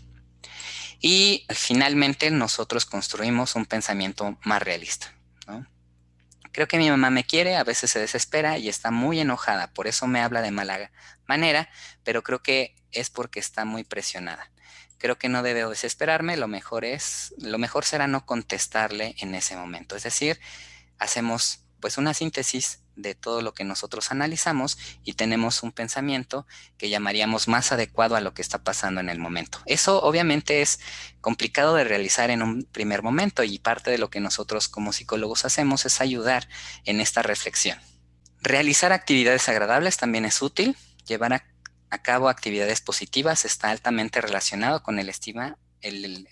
Y finalmente nosotros construimos un pensamiento más realista, ¿no? Creo que mi mamá me quiere, a veces se desespera y está muy enojada, por eso me habla de mala manera, pero creo que es porque está muy presionada. Creo que no debo desesperarme, lo mejor será no contestarle en ese momento. Es decir, hacemos pues una síntesis de todo lo que nosotros analizamos y tenemos un pensamiento que llamaríamos más adecuado a lo que está pasando en el momento. Eso obviamente es complicado de realizar en un primer momento y parte de lo que nosotros como psicólogos hacemos es ayudar en esta reflexión. Realizar actividades agradables también es útil. Llevar a cabo actividades positivas está altamente relacionado con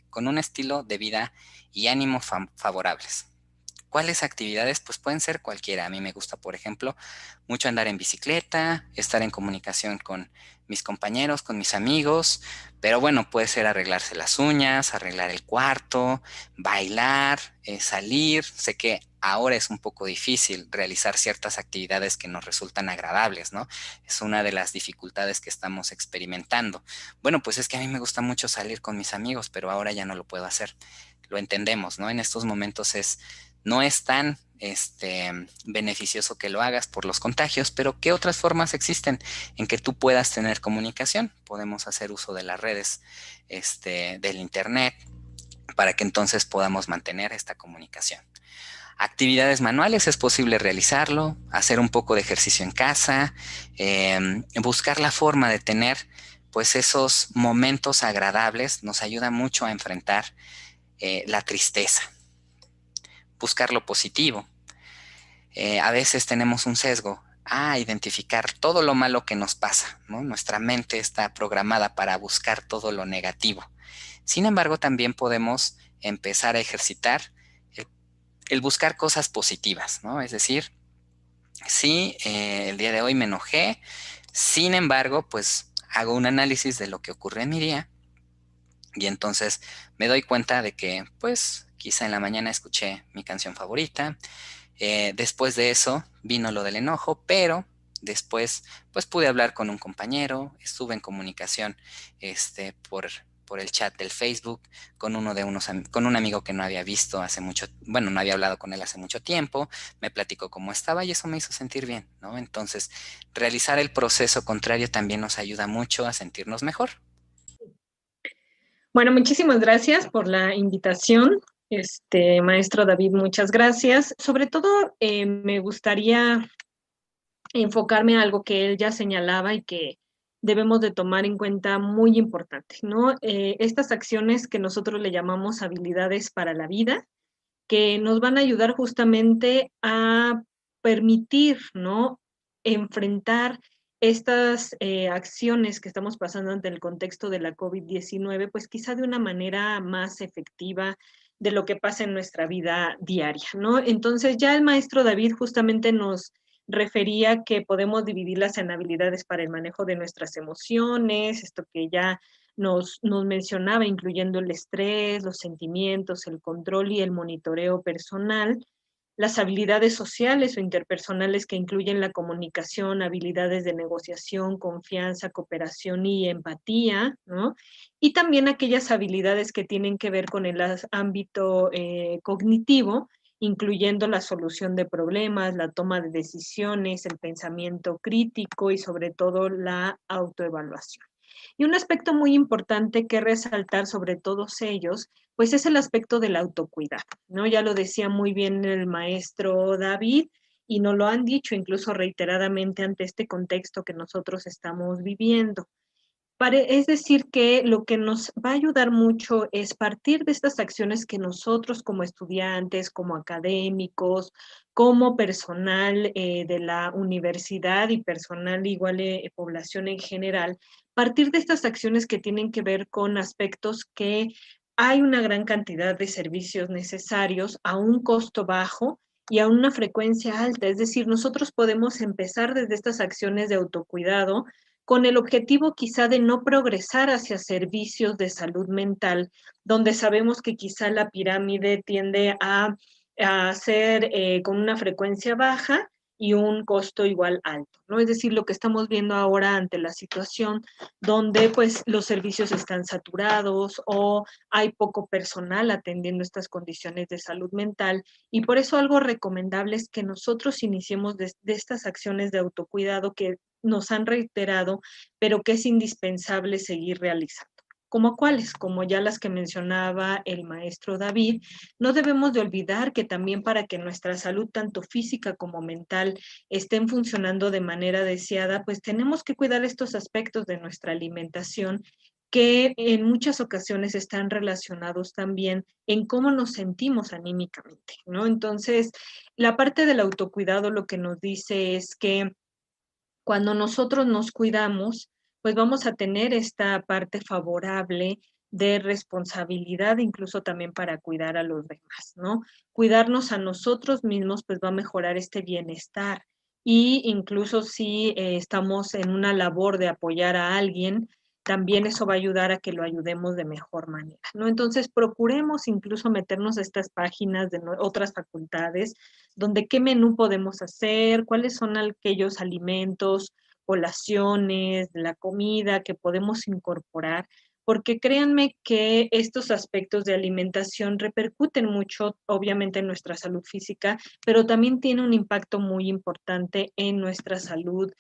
con un estilo de vida y ánimo favorables. ¿Cuáles actividades? Pues pueden ser cualquiera. A mí me gusta, por ejemplo, mucho andar en bicicleta, estar en comunicación con mis compañeros, con mis amigos, pero bueno, puede ser arreglarse las uñas, arreglar el cuarto, bailar, salir. Sé que ahora es un poco difícil realizar ciertas actividades que nos resultan agradables, ¿no? Es una de las dificultades que estamos experimentando. Bueno, pues es que a mí me gusta mucho salir con mis amigos, pero ahora ya no lo puedo hacer. Lo entendemos, ¿no? En estos momentos no es tan beneficioso que lo hagas por los contagios, pero ¿qué otras formas existen en que tú puedas tener comunicación? Podemos hacer uso de las redes, del internet, para que entonces podamos mantener esta comunicación. Actividades manuales es posible realizarlo, hacer un poco de ejercicio en casa, buscar la forma de tener pues esos momentos agradables nos ayuda mucho a enfrentar la tristeza. Buscar lo positivo. A veces tenemos un sesgo a identificar todo lo malo que nos pasa, ¿no? Nuestra mente está programada para buscar todo lo negativo. Sin embargo, también podemos empezar a ejercitar el buscar cosas positivas, ¿no? Es decir, sí, el día de hoy me enojé, sin embargo, pues hago un análisis de lo que ocurrió en mi día y entonces me doy cuenta de que, pues, quizá en la mañana escuché mi canción favorita. Después de eso vino lo del enojo, pero después pues pude hablar con un compañero, estuve en comunicación por el chat del Facebook con con un amigo que no había visto hace mucho, bueno, no había hablado con él hace mucho tiempo, me platicó cómo estaba y eso me hizo sentir bien, ¿no? Entonces, realizar el proceso contrario también nos ayuda mucho a sentirnos mejor. Bueno, muchísimas gracias por la invitación. Maestro David, muchas gracias. Sobre todo, me gustaría enfocarme a algo que él ya señalaba y que debemos de tomar en cuenta muy importante, ¿no? Estas acciones que nosotros le llamamos habilidades para la vida, que nos van a ayudar justamente a permitir, ¿no? Enfrentar estas acciones que estamos pasando ante el contexto de la COVID-19, pues quizá de una manera más efectiva de lo que pasa en nuestra vida diaria, ¿no? Entonces ya el maestro David justamente nos refería que podemos dividirlas en habilidades para el manejo de nuestras emociones, esto que ya nos mencionaba, incluyendo el estrés, los sentimientos, el control y el monitoreo personal, las habilidades sociales o interpersonales que incluyen la comunicación, habilidades de negociación, confianza, cooperación y empatía, ¿no? Y también aquellas habilidades que tienen que ver con el ámbito cognitivo, incluyendo la solución de problemas, la toma de decisiones, el pensamiento crítico y sobre todo la autoevaluación. Y un aspecto muy importante que resaltar sobre todos ellos, pues es el aspecto del autocuidado, ¿no? Ya lo decía muy bien el maestro David, y nos lo han dicho incluso reiteradamente ante este contexto que nosotros estamos viviendo. Es decir, que lo que nos va a ayudar mucho es partir de estas acciones que nosotros como estudiantes, como académicos, como personal de la universidad y personal igual población en general, partir de estas acciones que tienen que ver con aspectos que hay una gran cantidad de servicios necesarios a un costo bajo y a una frecuencia alta. Es decir, nosotros podemos empezar desde estas acciones de autocuidado con el objetivo quizá de no progresar hacia servicios de salud mental, donde sabemos que quizá la pirámide tiende a ser con una frecuencia baja y un costo igual alto, ¿no? Es decir, lo que estamos viendo ahora ante la situación donde pues los servicios están saturados o hay poco personal atendiendo estas condiciones de salud mental, y por eso algo recomendable es que nosotros iniciemos de estas acciones de autocuidado que nos han reiterado, pero que es indispensable seguir realizando. ¿Como cuáles? Como ya las que mencionaba el maestro David, no debemos de olvidar que también para que nuestra salud, tanto física como mental, estén funcionando de manera deseada, pues tenemos que cuidar estos aspectos de nuestra alimentación que en muchas ocasiones están relacionados también en cómo nos sentimos anímicamente, ¿no? Entonces, la parte del autocuidado lo que nos dice es que cuando nosotros nos cuidamos, pues vamos a tener esta parte favorable de responsabilidad, incluso también para cuidar a los demás, ¿no? Cuidarnos a nosotros mismos, pues va a mejorar este bienestar. Y incluso si estamos en una labor de apoyar a alguien, también eso va a ayudar a que lo ayudemos de mejor manera, ¿no? Entonces, procuremos incluso meternos a estas páginas de otras facultades, donde qué menú podemos hacer, cuáles son aquellos alimentos, colaciones, la comida que podemos incorporar, porque créanme que estos aspectos de alimentación repercuten mucho, obviamente, en nuestra salud física, pero también tiene un impacto muy importante en nuestra salud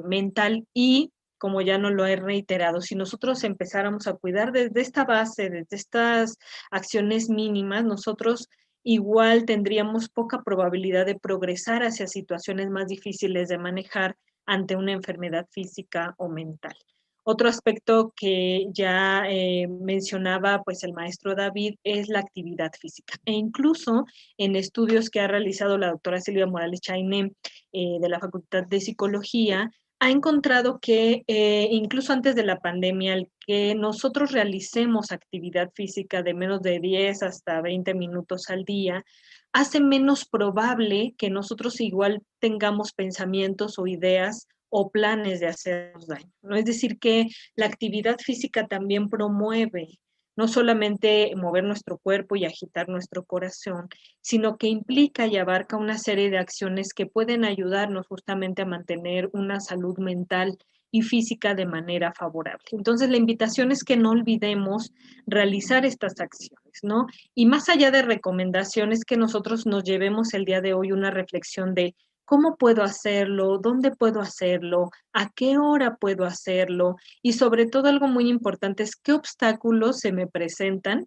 mental y como ya no lo he reiterado, si nosotros empezáramos a cuidar desde esta base, desde estas acciones mínimas, nosotros igual tendríamos poca probabilidad de progresar hacia situaciones más difíciles de manejar ante una enfermedad física o mental. Otro aspecto que ya mencionaba pues el maestro David es la actividad física. E incluso en estudios que ha realizado la doctora Silvia Morales Chainé de la Facultad de Psicología, ha encontrado que incluso antes de la pandemia, el que nosotros realicemos actividad física de menos de 10 hasta 20 minutos al día, hace menos probable que nosotros igual tengamos pensamientos o ideas o planes de hacernos daño, ¿no? Es decir, que la actividad física también promueve no solamente mover nuestro cuerpo y agitar nuestro corazón, sino que implica y abarca una serie de acciones que pueden ayudarnos justamente a mantener una salud mental y física de manera favorable. Entonces, la invitación es que no olvidemos realizar estas acciones, ¿no? Y más allá de recomendaciones, que nosotros nos llevemos el día de hoy una reflexión de cómo puedo hacerlo, dónde puedo hacerlo, a qué hora puedo hacerlo y sobre todo algo muy importante es qué obstáculos se me presentan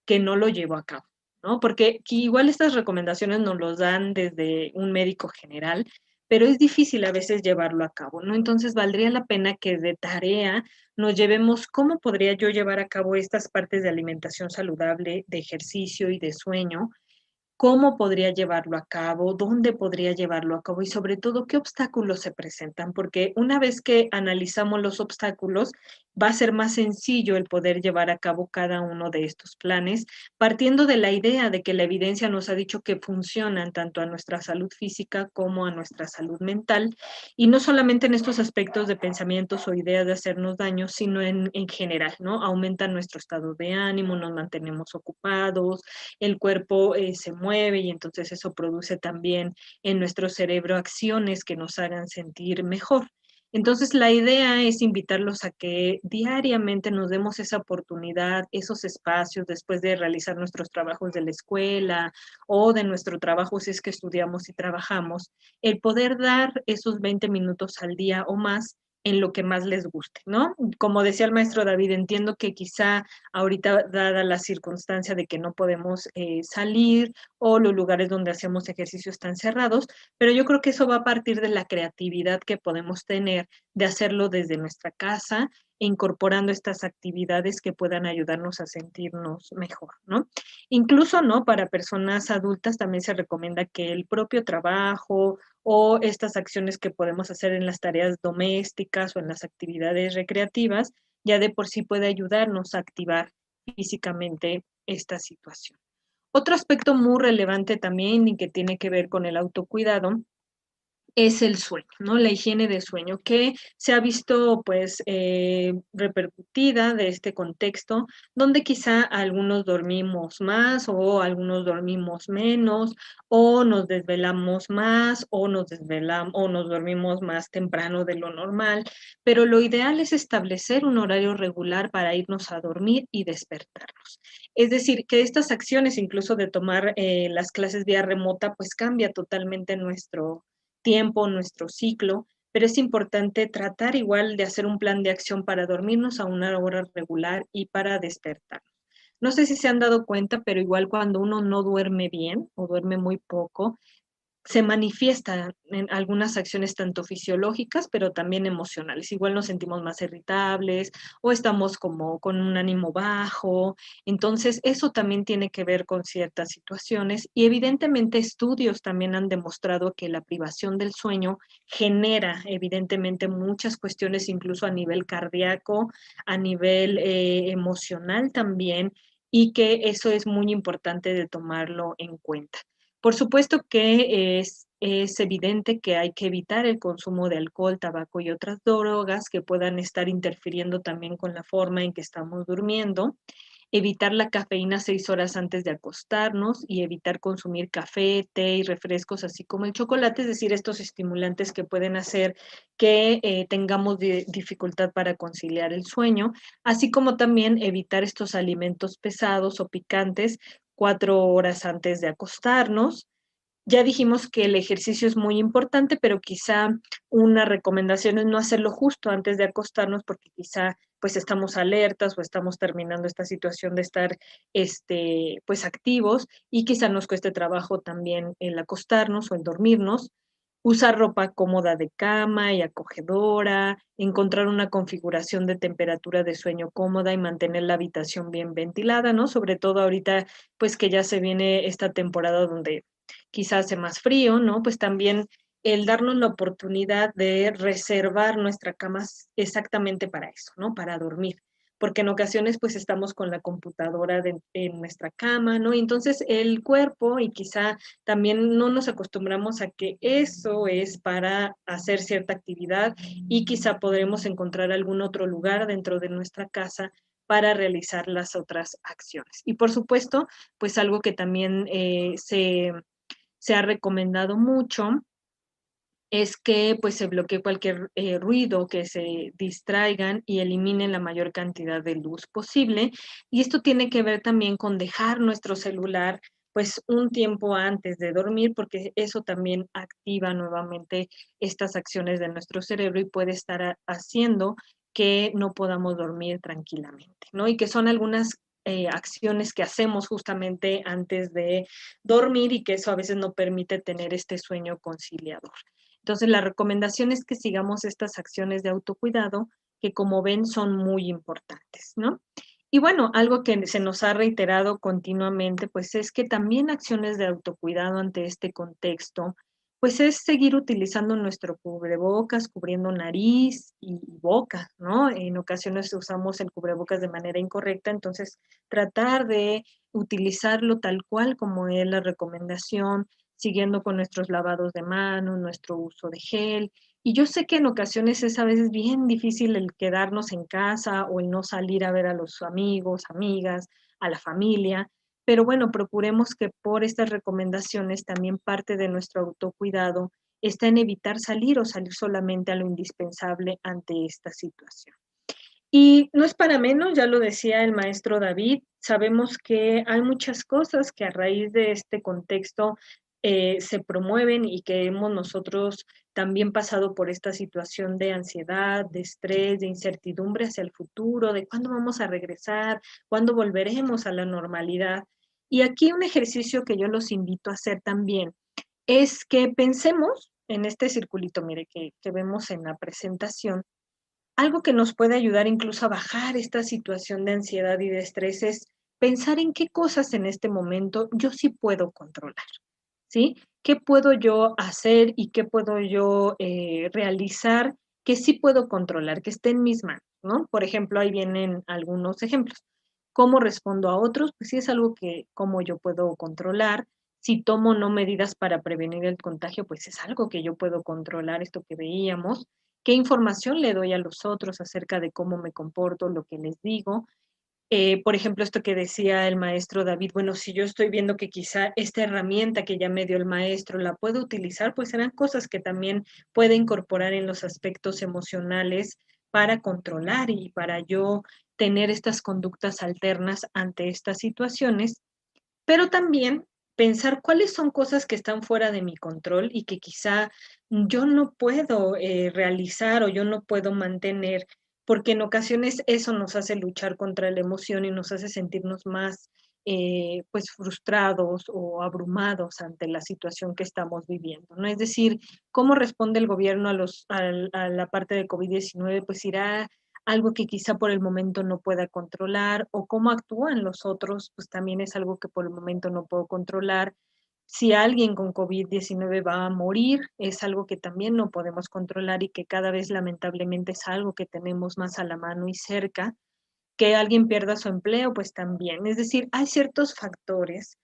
que no lo llevo a cabo, ¿no? Porque igual estas recomendaciones nos los dan desde un médico general, pero es difícil a veces llevarlo a cabo, ¿no? Entonces valdría la pena que de tarea nos llevemos cómo podría yo llevar a cabo estas partes de alimentación saludable, de ejercicio y de sueño, cómo podría llevarlo a cabo, dónde podría llevarlo a cabo y sobre todo qué obstáculos se presentan, porque una vez que analizamos los obstáculos, va a ser más sencillo el poder llevar a cabo cada uno de estos planes, partiendo de la idea de que la evidencia nos ha dicho que funcionan tanto a nuestra salud física como a nuestra salud mental, y no solamente en estos aspectos de pensamientos o ideas de hacernos daño, sino en general, ¿no? Aumentan nuestro estado de ánimo, nos mantenemos ocupados, el cuerpo se mueve y entonces eso produce también en nuestro cerebro acciones que nos hagan sentir mejor. Entonces, la idea es invitarlos a que diariamente nos demos esa oportunidad, esos espacios después de realizar nuestros trabajos de la escuela o de nuestro trabajo si es que estudiamos y trabajamos, el poder dar esos 20 minutos al día o más en lo que más les guste, ¿no? Como decía el maestro David, entiendo que quizá ahorita, dada la circunstancia de que no podemos salir o los lugares donde hacemos ejercicio están cerrados, pero yo creo que eso va a partir de la creatividad que podemos tener de hacerlo desde nuestra casa e incorporando estas actividades que puedan ayudarnos a sentirnos mejor, ¿no? Incluso, ¿no? Para personas adultas también se recomienda que el propio trabajo o estas acciones que podemos hacer en las tareas domésticas o en las actividades recreativas, ya de por sí puede ayudarnos a activar físicamente esta situación. Otro aspecto muy relevante también y que tiene que ver con el autocuidado es el sueño, ¿no? La higiene de sueño, que se ha visto pues repercutida de este contexto, donde quizá algunos dormimos más o algunos dormimos menos, o nos desvelamos más, o nos desvelamos, o nos dormimos más temprano de lo normal, pero lo ideal es establecer un horario regular para irnos a dormir y despertarnos. Es decir, que estas acciones, incluso de tomar las clases vía remota, pues cambia totalmente nuestro tiempo, nuestro ciclo, pero es importante tratar igual de hacer un plan de acción para dormirnos a una hora regular y para despertar. No sé si se han dado cuenta, pero igual cuando uno no duerme bien o duerme muy poco, se manifiesta en algunas acciones tanto fisiológicas, pero también emocionales. Igual nos sentimos más irritables o estamos como con un ánimo bajo. Entonces, eso también tiene que ver con ciertas situaciones y evidentemente estudios también han demostrado que la privación del sueño genera evidentemente muchas cuestiones, incluso a nivel cardíaco, a nivel emocional también, y que eso es muy importante de tomarlo en cuenta. Por supuesto que es evidente que hay que evitar el consumo de alcohol, tabaco y otras drogas que puedan estar interfiriendo también con la forma en que estamos durmiendo. Evitar la cafeína 6 horas antes de acostarnos y evitar consumir café, té y refrescos, así como el chocolate, es decir, estos estimulantes que pueden hacer que tengamos dificultad para conciliar el sueño, así como también evitar estos alimentos pesados o picantes 4 horas antes de acostarnos. Ya dijimos que el ejercicio es muy importante, pero quizá una recomendación es no hacerlo justo antes de acostarnos porque quizá pues estamos alertas o estamos terminando esta situación de estar pues activos y quizá nos cueste trabajo también el acostarnos o el dormirnos. Usar ropa cómoda de cama y acogedora, encontrar una configuración de temperatura de sueño cómoda y mantener la habitación bien ventilada, ¿no? Sobre todo ahorita, pues que ya se viene esta temporada donde quizás hace más frío, ¿no? Pues también el darnos la oportunidad de reservar nuestra cama exactamente para eso, ¿no? Para dormir. Porque en ocasiones pues estamos con la computadora en nuestra cama, ¿no? Y entonces el cuerpo y quizá también no nos acostumbramos a que eso es para hacer cierta actividad y quizá podremos encontrar algún otro lugar dentro de nuestra casa para realizar las otras acciones. Y por supuesto, pues algo que también se ha recomendado mucho es que pues se bloquee cualquier ruido, que se distraigan y eliminen la mayor cantidad de luz posible. Y esto tiene que ver también con dejar nuestro celular pues un tiempo antes de dormir, porque eso también activa nuevamente estas acciones de nuestro cerebro y puede estar haciendo que no podamos dormir tranquilamente, ¿no? Y que son algunas acciones que hacemos justamente antes de dormir y que eso a veces no permite tener este sueño conciliador. Entonces, la recomendación es que sigamos estas acciones de autocuidado que, como ven, son muy importantes, ¿no? Y bueno, algo que se nos ha reiterado continuamente, pues es que también acciones de autocuidado ante este contexto, pues es seguir utilizando nuestro cubrebocas, cubriendo nariz y boca, ¿no? En ocasiones usamos el cubrebocas de manera incorrecta, entonces tratar de utilizarlo tal cual como es la recomendación, siguiendo con nuestros lavados de manos, nuestro uso de gel. Y yo sé que en ocasiones es a veces bien difícil el quedarnos en casa o el no salir a ver a los amigos, amigas, a la familia, pero bueno, procuremos que por estas recomendaciones también parte de nuestro autocuidado está en evitar salir o salir solamente a lo indispensable ante esta situación. Y no es para menos, ya lo decía el maestro David, sabemos que hay muchas cosas que a raíz de este contexto se promueven y que hemos nosotros también pasado por esta situación de ansiedad, de estrés, de incertidumbre hacia el futuro, de cuándo vamos a regresar, cuándo volveremos a la normalidad. Y aquí un ejercicio que yo los invito a hacer también es que pensemos en este circulito, mire, que vemos en la presentación. Algo que nos puede ayudar incluso a bajar esta situación de ansiedad y de estrés es pensar en qué cosas en este momento yo sí puedo controlar, ¿sí? ¿Qué puedo yo hacer y qué puedo yo realizar que sí puedo controlar, que esté en mis manos, ¿no? Por ejemplo, ahí vienen algunos ejemplos. ¿Cómo respondo a otros? Pues sí es algo que como yo puedo controlar. Si tomo no medidas para prevenir el contagio, pues es algo que yo puedo controlar, esto que veíamos. ¿Qué información le doy a los otros acerca de cómo me comporto, lo que les digo? Por ejemplo, esto que decía el maestro David, bueno, si yo estoy viendo que quizá esta herramienta que ya me dio el maestro la puedo utilizar, pues serán cosas que también puede incorporar en los aspectos emocionales para controlar y para yo tener estas conductas alternas ante estas situaciones, pero también pensar cuáles son cosas que están fuera de mi control y que quizá yo no puedo realizar o yo no puedo mantener, porque en ocasiones eso nos hace luchar contra la emoción y nos hace sentirnos más pues frustrados o abrumados ante la situación que estamos viviendo, ¿no? Es decir, cómo responde el gobierno a la parte de COVID-19, pues irá algo que quizá por el momento no pueda controlar, o cómo actúan los otros, pues también es algo que por el momento no puedo controlar. Si alguien con COVID-19 va a morir, es algo que también no podemos controlar y que cada vez lamentablemente es algo que tenemos más a la mano y cerca. Que alguien pierda su empleo, pues también. Es decir, hay ciertos factores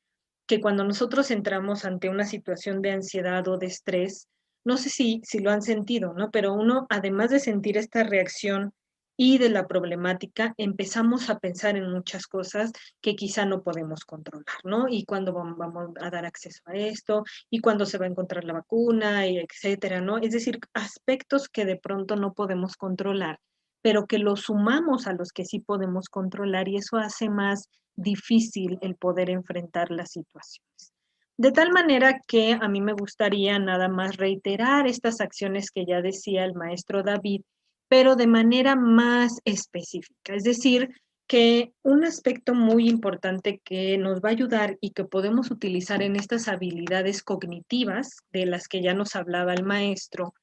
que cuando nosotros entramos ante una situación de ansiedad o de estrés, no sé si lo han sentido, ¿no? Pero uno, además de sentir esta reacción y de la problemática, empezamos a pensar en muchas cosas que quizá no podemos controlar, ¿no? Y cuándo vamos a dar acceso a esto, y cuándo se va a encontrar la vacuna, y etcétera, ¿no? Es decir, aspectos que de pronto no podemos controlar, pero que los sumamos a los que sí podemos controlar y eso hace más difícil el poder enfrentar las situaciones. De tal manera que a mí me gustaría nada más reiterar estas acciones que ya decía el maestro David, pero de manera más específica. Es decir, que un aspecto muy importante que nos va a ayudar y que podemos utilizar en estas habilidades cognitivas de las que ya nos hablaba el maestro,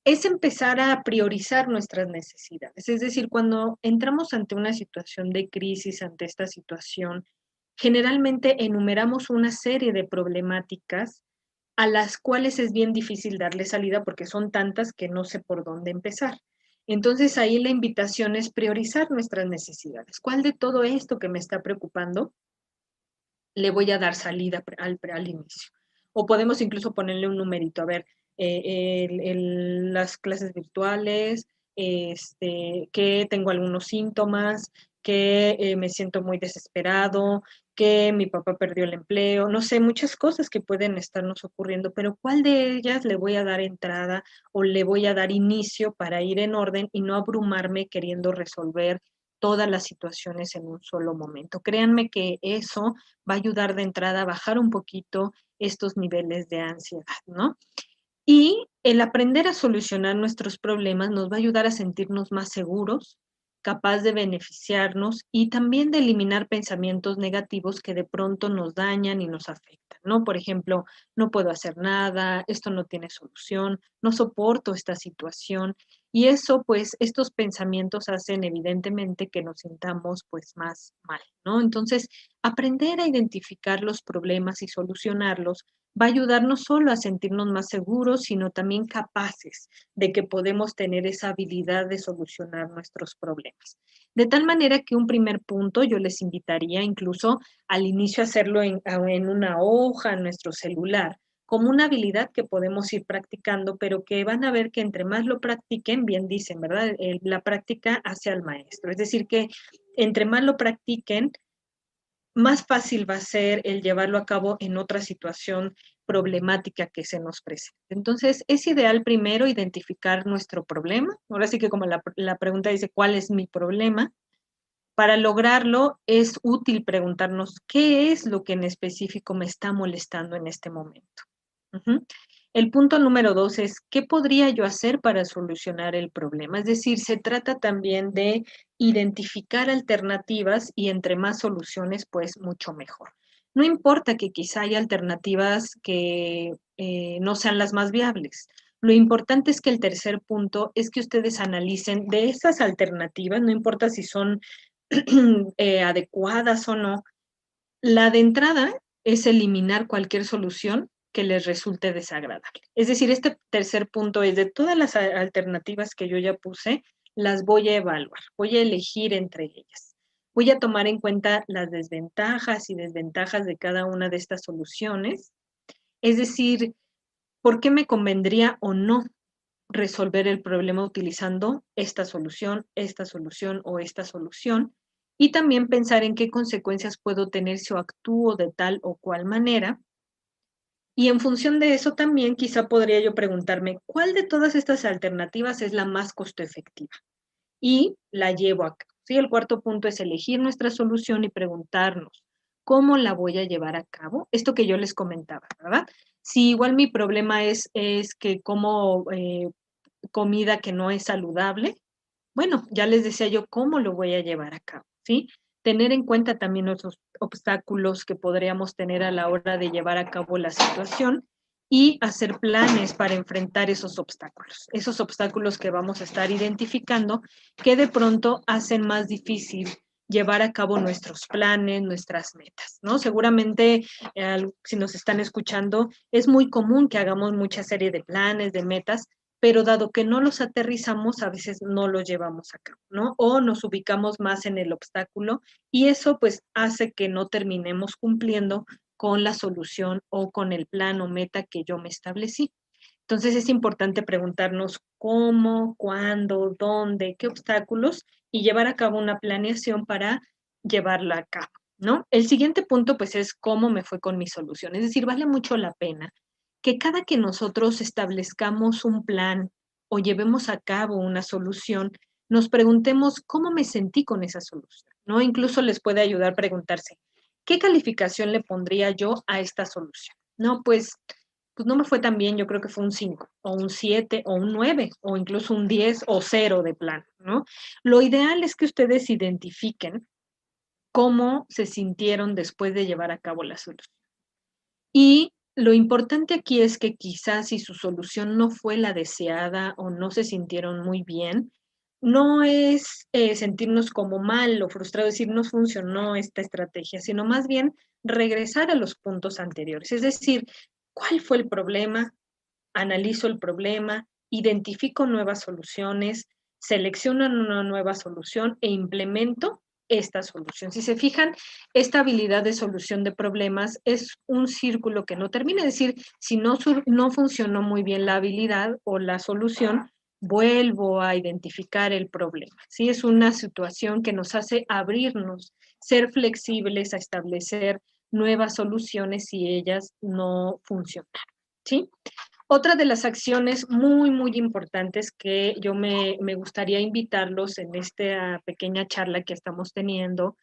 es empezar a priorizar nuestras necesidades. Es decir, cuando entramos ante una situación de crisis, ante esta situación, generalmente enumeramos una serie de problemáticas a las cuales es bien difícil darle salida porque son tantas que no sé por dónde empezar. Entonces ahí la invitación es priorizar nuestras necesidades. ¿Cuál de todo esto que me está preocupando le voy a dar salida al inicio? O podemos incluso ponerle un numerito, a ver, las clases virtuales, que tengo algunos síntomas, que me siento muy desesperado, que mi papá perdió el empleo, no sé, muchas cosas que pueden estarnos ocurriendo, pero ¿cuál de ellas le voy a dar entrada o le voy a dar inicio para ir en orden y no abrumarme queriendo resolver todas las situaciones en un solo momento? Créanme que eso va a ayudar de entrada a bajar un poquito estos niveles de ansiedad, ¿no? Y el aprender a solucionar nuestros problemas nos va a ayudar a sentirnos más seguros, capaz de beneficiarnos y también de eliminar pensamientos negativos que de pronto nos dañan y nos afectan, ¿no? Por ejemplo, no puedo hacer nada, esto no tiene solución, no soporto esta situación y eso, pues, estos pensamientos hacen evidentemente que nos sintamos, pues, más mal, ¿no? Entonces, aprender a identificar los problemas y solucionarlos va a ayudar no solo a sentirnos más seguros, sino también capaces de que podemos tener esa habilidad de solucionar nuestros problemas. De tal manera que un primer punto yo les invitaría incluso al inicio a hacerlo en una hoja, en nuestro celular, como una habilidad que podemos ir practicando, pero que van a ver que entre más lo practiquen, bien dicen, ¿verdad? La práctica hace al maestro. Es decir, que entre más lo practiquen, más fácil va a ser el llevarlo a cabo en otra situación problemática que se nos presenta. Entonces, es ideal primero identificar nuestro problema. Ahora sí que como la pregunta dice, ¿cuál es mi problema? Para lograrlo es útil preguntarnos qué es lo que en específico me está molestando en este momento. El punto número 2 es, ¿qué podría yo hacer para solucionar el problema? Es decir, se trata también de identificar alternativas y entre más soluciones, pues mucho mejor. No importa que quizá haya alternativas que no sean las más viables. Lo importante es que el tercer punto es que ustedes analicen de esas alternativas, no importa si son adecuadas o no. La de entrada es eliminar cualquier solución que les resulte desagradable. Es decir, este tercer punto es de todas las alternativas que yo ya puse, las voy a evaluar, voy a elegir entre ellas. Voy a tomar en cuenta las desventajas y desventajas de cada una de estas soluciones. Es decir, ¿por qué me convendría o no resolver el problema utilizando esta solución o esta solución? Y también pensar en qué consecuencias puedo tener si actúo de tal o cual manera. Y en función de eso también quizá podría yo preguntarme, ¿cuál de todas estas alternativas es la más costo efectiva? Y la llevo a cabo. ¿Sí? El cuarto punto es elegir nuestra solución y preguntarnos, ¿cómo la voy a llevar a cabo? Esto que yo les comentaba, ¿verdad? Si igual mi problema es que como comida que no es saludable, bueno, ya les decía yo cómo lo voy a llevar a cabo, ¿sí? Tener en cuenta también esos obstáculos que podríamos tener a la hora de llevar a cabo la situación y hacer planes para enfrentar esos obstáculos que vamos a estar identificando que de pronto hacen más difícil llevar a cabo nuestros planes, nuestras metas, ¿no? Seguramente, si nos están escuchando, es muy común que hagamos mucha serie de planes, de metas, pero dado que no los aterrizamos, a veces no los llevamos a cabo, ¿no? O nos ubicamos más en el obstáculo y eso pues hace que no terminemos cumpliendo con la solución o con el plan o meta que yo me establecí. Entonces es importante preguntarnos cómo, cuándo, dónde, qué obstáculos y llevar a cabo una planeación para llevarla a cabo, ¿no? El siguiente punto pues es cómo me fue con mi solución. Es decir, vale mucho la pena que cada que nosotros establezcamos un plan o llevemos a cabo una solución, nos preguntemos cómo me sentí con esa solución, ¿no? Incluso les puede ayudar a preguntarse, ¿qué calificación le pondría yo a esta solución? No, pues no me fue tan bien, yo creo que fue un 5 o un 7 o un 9 o incluso un 10 o 0 de plan, ¿no? Lo ideal es que ustedes identifiquen cómo se sintieron después de llevar a cabo la solución. Y lo importante aquí es que quizás si su solución no fue la deseada o no se sintieron muy bien, no es sentirnos como mal o frustrado, decir no funcionó esta estrategia, sino más bien regresar a los puntos anteriores. Es decir, ¿cuál fue el problema? Analizo el problema, identifico nuevas soluciones, selecciono una nueva solución e implemento esta solución. Si se fijan, esta habilidad de solución de problemas es un círculo que no termina. Es decir, si no funcionó muy bien la habilidad o la solución, vuelvo a identificar el problema. ¿Sí? Es una situación que nos hace abrirnos, ser flexibles a establecer nuevas soluciones si ellas no funcionan. ¿Sí? Otra de las acciones muy, muy importantes que yo me gustaría invitarlos en esta pequeña charla que estamos teniendo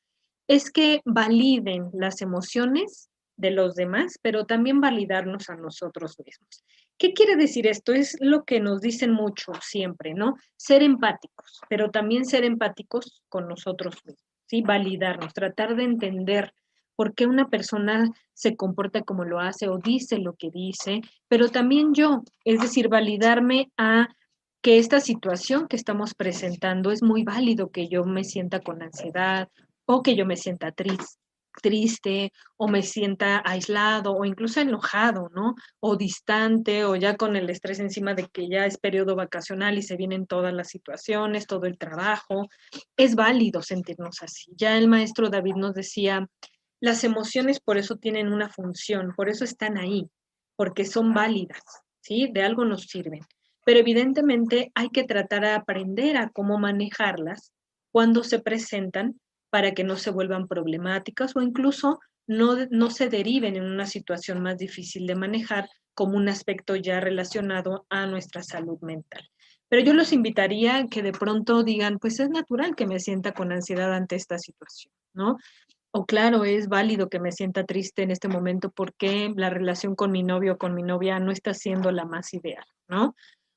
es que validen las emociones de los demás, pero también validarnos a nosotros mismos. ¿Qué quiere decir esto? Es lo que nos dicen mucho siempre, ¿no? Ser empáticos, pero también ser empáticos con nosotros mismos, ¿sí? Validarnos, tratar de entender por qué una persona se comporta como lo hace o dice lo que dice, pero también yo, es decir, validarme a que esta situación que estamos presentando es muy válido que yo me sienta con ansiedad o que yo me sienta triste o me sienta aislado o incluso enojado, ¿no? O distante o ya con el estrés encima de que ya es periodo vacacional y se vienen todas las situaciones, todo el trabajo. Es válido sentirnos así. Ya el maestro David nos decía, las emociones por eso tienen una función, por eso están ahí, porque son válidas, ¿sí? De algo nos sirven. Pero evidentemente hay que tratar de aprender a cómo manejarlas cuando se presentan para que no se vuelvan problemáticas o incluso no se deriven en una situación más difícil de manejar como un aspecto ya relacionado a nuestra salud mental. Pero yo los invitaría a que de pronto digan, pues es natural que me sienta con ansiedad ante esta situación, ¿no? O claro, es válido que me sienta triste en este momento porque la relación con mi novio o con mi novia no está siendo la más ideal, ¿no?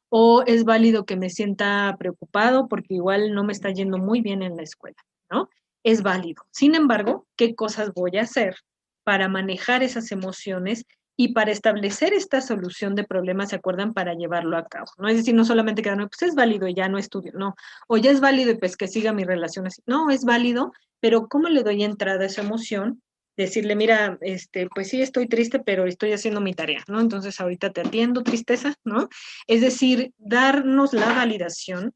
O es válido que me sienta preocupado porque igual no me está yendo muy bien en la escuela, ¿no? Es válido. Sin embargo, ¿qué cosas voy a hacer para manejar esas emociones y para establecer esta solución de problemas, ¿se acuerdan? Para llevarlo a cabo, ¿no? Es decir, no solamente quedarme, pues es válido y ya no estudio, no. O ya es válido y pues que siga mi relación así. No, es válido, pero ¿cómo le doy entrada a esa emoción? Decirle, mira, pues sí, estoy triste, pero estoy haciendo mi tarea, ¿no? Entonces ahorita te atiendo, tristeza, ¿no? Es decir, darnos la validación,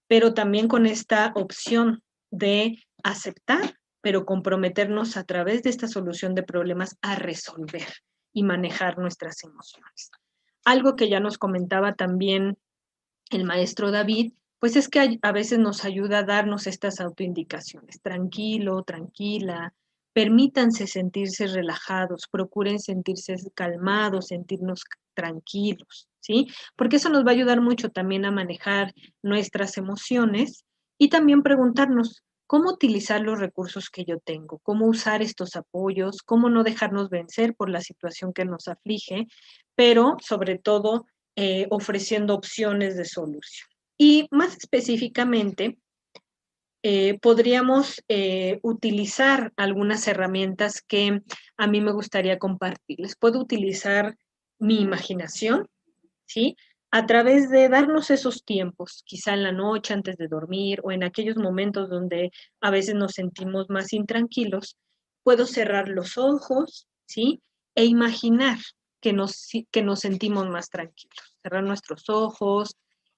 pero también con esta opción de aceptar, pero comprometernos a través de esta solución de problemas a resolver y manejar nuestras emociones. Algo que ya nos comentaba también el maestro David, pues es que a veces nos ayuda a darnos estas autoindicaciones. Tranquilo, tranquila, permítanse sentirse relajados, procuren sentirse calmados, sentirnos tranquilos, ¿sí? Porque eso nos va a ayudar mucho también a manejar nuestras emociones y también preguntarnos cómo utilizar los recursos que yo tengo, cómo usar estos apoyos, cómo no dejarnos vencer por la situación que nos aflige, pero sobre todo ofreciendo opciones de solución. Y más específicamente, podríamos utilizar algunas herramientas que a mí me gustaría compartirles. Puedo utilizar mi imaginación, ¿sí? A través de darnos esos tiempos, quizá en la noche antes de dormir o en aquellos momentos donde a veces nos sentimos más intranquilos, puedo cerrar los ojos, ¿sí? E imaginar que nos sentimos más tranquilos. Cerrar nuestros ojos,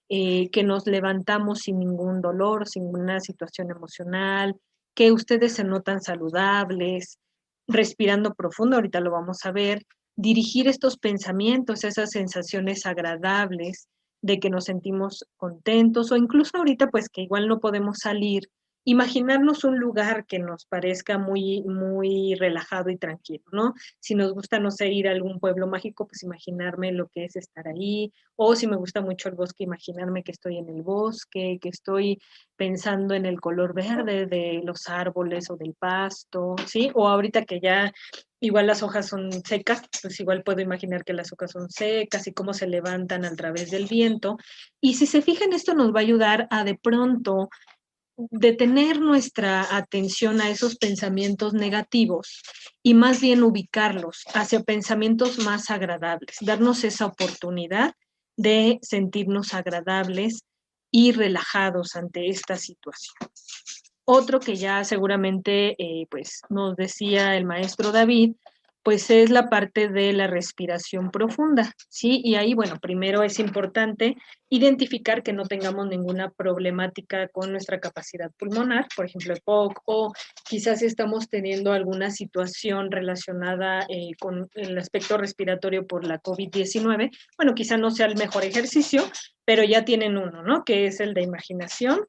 que nos levantamos sin ningún dolor, sin ninguna situación emocional, que ustedes se notan saludables, respirando profundo, ahorita lo vamos a ver, dirigir estos pensamientos, esas sensaciones agradables de que nos sentimos contentos o incluso ahorita pues que igual no podemos salir, imaginarnos un lugar que nos parezca muy relajado y tranquilo, ¿no? Si nos gusta, no sé, ir a algún pueblo mágico, pues imaginarme lo que es estar ahí, o si me gusta mucho el bosque, imaginarme que estoy en el bosque, que estoy pensando en el color verde de los árboles o del pasto, ¿sí? O ahorita que ya igual las hojas son secas, pues igual puedo imaginar que las hojas son secas y cómo se levantan a través del viento. Y si se fijan, esto nos va a ayudar a de pronto detener nuestra atención a esos pensamientos negativos y más bien ubicarlos hacia pensamientos más agradables, darnos esa oportunidad de sentirnos agradables y relajados ante esta situación. Otro que ya seguramente pues nos decía el maestro David, pues es la parte de la respiración profunda, ¿sí? Y ahí, bueno, primero es importante identificar que no tengamos ninguna problemática con nuestra capacidad pulmonar, por ejemplo, EPOC, o quizás estamos teniendo alguna situación relacionada con el aspecto respiratorio por la COVID-19. Bueno, quizá no sea el mejor ejercicio, pero ya tienen uno, ¿no? Que es el de imaginación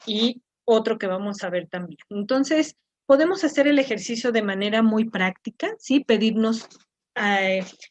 y otro que vamos a ver también. Entonces, podemos hacer el ejercicio de manera muy práctica, ¿sí? Pedirnos,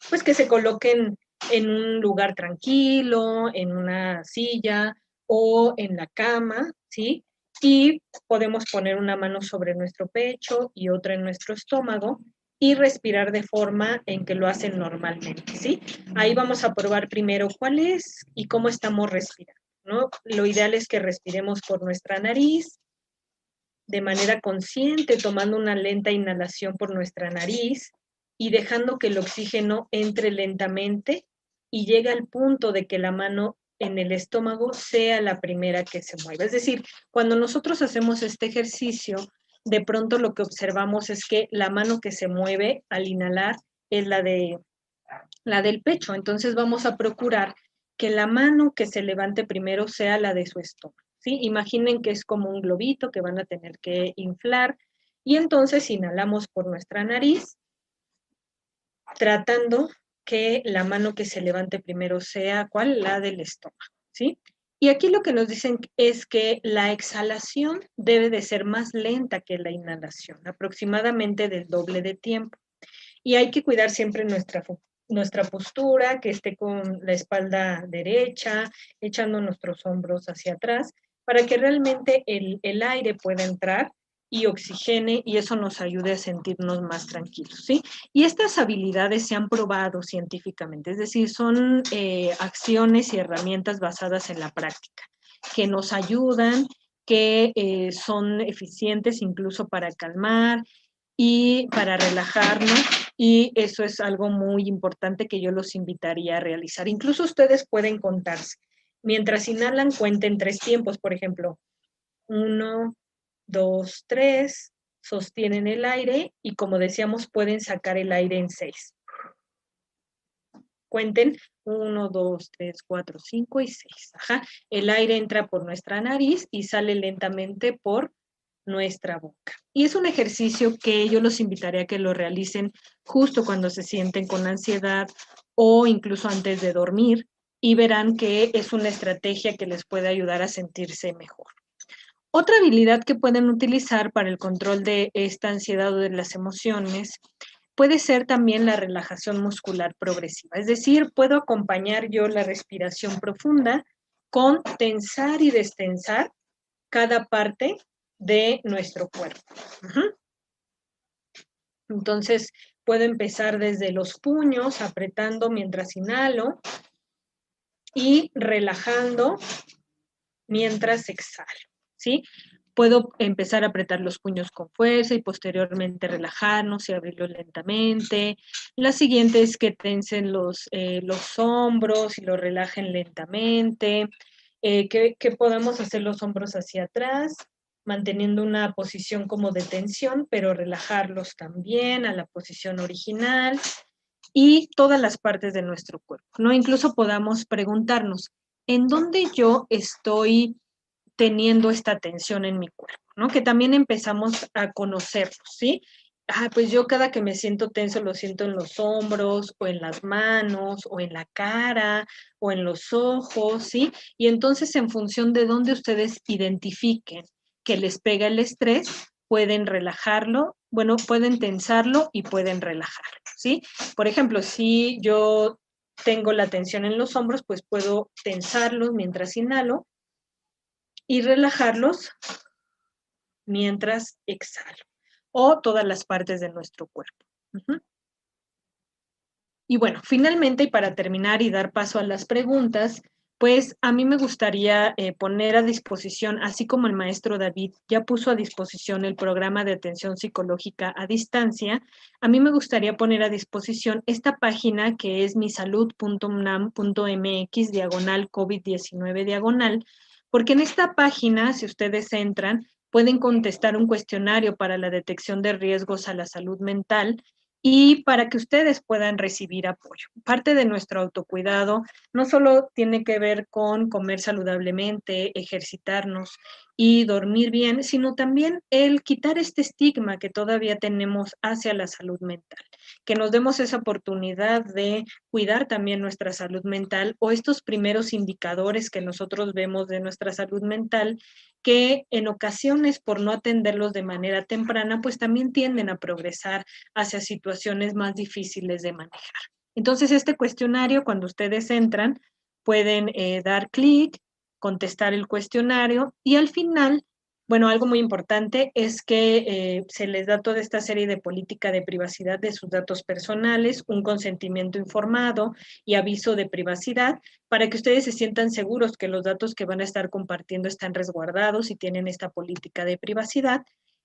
pues, que se coloquen en un lugar tranquilo, en una silla o en la cama, ¿sí? Y podemos poner una mano sobre nuestro pecho y otra en nuestro estómago y respirar de forma en que lo hacen normalmente, ¿sí? Ahí vamos a probar primero cuál es y cómo estamos respirando, ¿no? Lo ideal es que respiremos por nuestra nariz, de manera consciente, tomando una lenta inhalación por nuestra nariz y dejando que el oxígeno entre lentamente y llegue al punto de que la mano en el estómago sea la primera que se mueva. Es decir, cuando nosotros hacemos este ejercicio, de pronto lo que observamos es que la mano que se mueve al inhalar es la del pecho. Entonces vamos a procurar que la mano que se levante primero sea la de su estómago, ¿sí? Imaginen que es como un globito que van a tener que inflar y entonces inhalamos por nuestra nariz, tratando que la mano que se levante primero sea, ¿cuál? La del estómago, ¿sí? Y aquí lo que nos dicen es que la exhalación debe de ser más lenta que la inhalación, aproximadamente del doble de tiempo. Y hay que cuidar siempre nuestra postura, que esté con la espalda derecha, echando nuestros hombros hacia atrás, para que realmente el aire pueda entrar y oxigene, y eso nos ayude a sentirnos más tranquilos, ¿sí? Y estas habilidades se han probado científicamente, es decir, son acciones y herramientas basadas en la práctica, que nos ayudan, que son eficientes incluso para calmar y para relajarnos, y eso es algo muy importante que yo los invitaría a realizar. Incluso ustedes pueden contarse. Mientras inhalan, cuenten 3 tiempos, por ejemplo, 1, 2, 3, sostienen el aire y, como decíamos, pueden sacar el aire en 6. Cuenten 1, 2, 3, 4, 5 y 6. Ajá. El aire entra por nuestra nariz y sale lentamente por nuestra boca. Y es un ejercicio que yo los invitaré a que lo realicen justo cuando se sienten con ansiedad o incluso antes de dormir, y verán que es una estrategia que les puede ayudar a sentirse mejor. Otra habilidad que pueden utilizar para el control de esta ansiedad o de las emociones puede ser también la relajación muscular progresiva. Es decir, puedo acompañar yo la respiración profunda con tensar y destensar cada parte de nuestro cuerpo. Entonces, puedo empezar desde los puños, apretando mientras inhalo y relajando mientras exhalo, ¿sí? Puedo empezar a apretar los puños con fuerza y posteriormente relajarnos y abrirlos lentamente. La siguiente es que tensen los hombros y los relajen lentamente. Que podamos hacer los hombros hacia atrás, manteniendo una posición como de tensión, pero relajarlos también a la posición original, y todas las partes de nuestro cuerpo, ¿no? Incluso podamos preguntarnos, ¿en dónde yo estoy teniendo esta tensión en mi cuerpo? ¿No? Que también empezamos a conocernos, ¿sí? Pues yo cada que me siento tenso lo siento en los hombros o en las manos o en la cara o en los ojos, ¿sí? Y entonces, en función de dónde ustedes identifiquen que les pega el estrés, pueden relajarlo, bueno, pueden tensarlo y pueden relajarlo, ¿sí? Por ejemplo, si yo tengo la tensión en los hombros, pues puedo tensarlos mientras inhalo y relajarlos mientras exhalo, o todas las partes de nuestro cuerpo. Y bueno, finalmente, y para terminar y dar paso a las preguntas, pues a mí me gustaría poner a disposición, así como el maestro David ya puso a disposición el programa de atención psicológica a distancia, a mí me gustaría poner a disposición esta página que es misalud.unam.mx/COVID-19, porque en esta página, si ustedes entran, pueden contestar un cuestionario para la detección de riesgos a la salud mental y para que ustedes puedan recibir apoyo. Parte de nuestro autocuidado no solo tiene que ver con comer saludablemente, ejercitarnos y dormir bien, sino también el quitar este estigma que todavía tenemos hacia la salud mental, que nos demos esa oportunidad de cuidar también nuestra salud mental, o estos primeros indicadores que nosotros vemos de nuestra salud mental, que en ocasiones, por no atenderlos de manera temprana, pues también tienden a progresar hacia situaciones más difíciles de manejar. Entonces, este cuestionario, cuando ustedes entran, pueden dar clic, contestar el cuestionario, y al final, bueno, algo muy importante es que se les da toda esta serie de política de privacidad de sus datos personales, un consentimiento informado y aviso de privacidad, para que ustedes se sientan seguros que los datos que van a estar compartiendo están resguardados y tienen esta política de privacidad.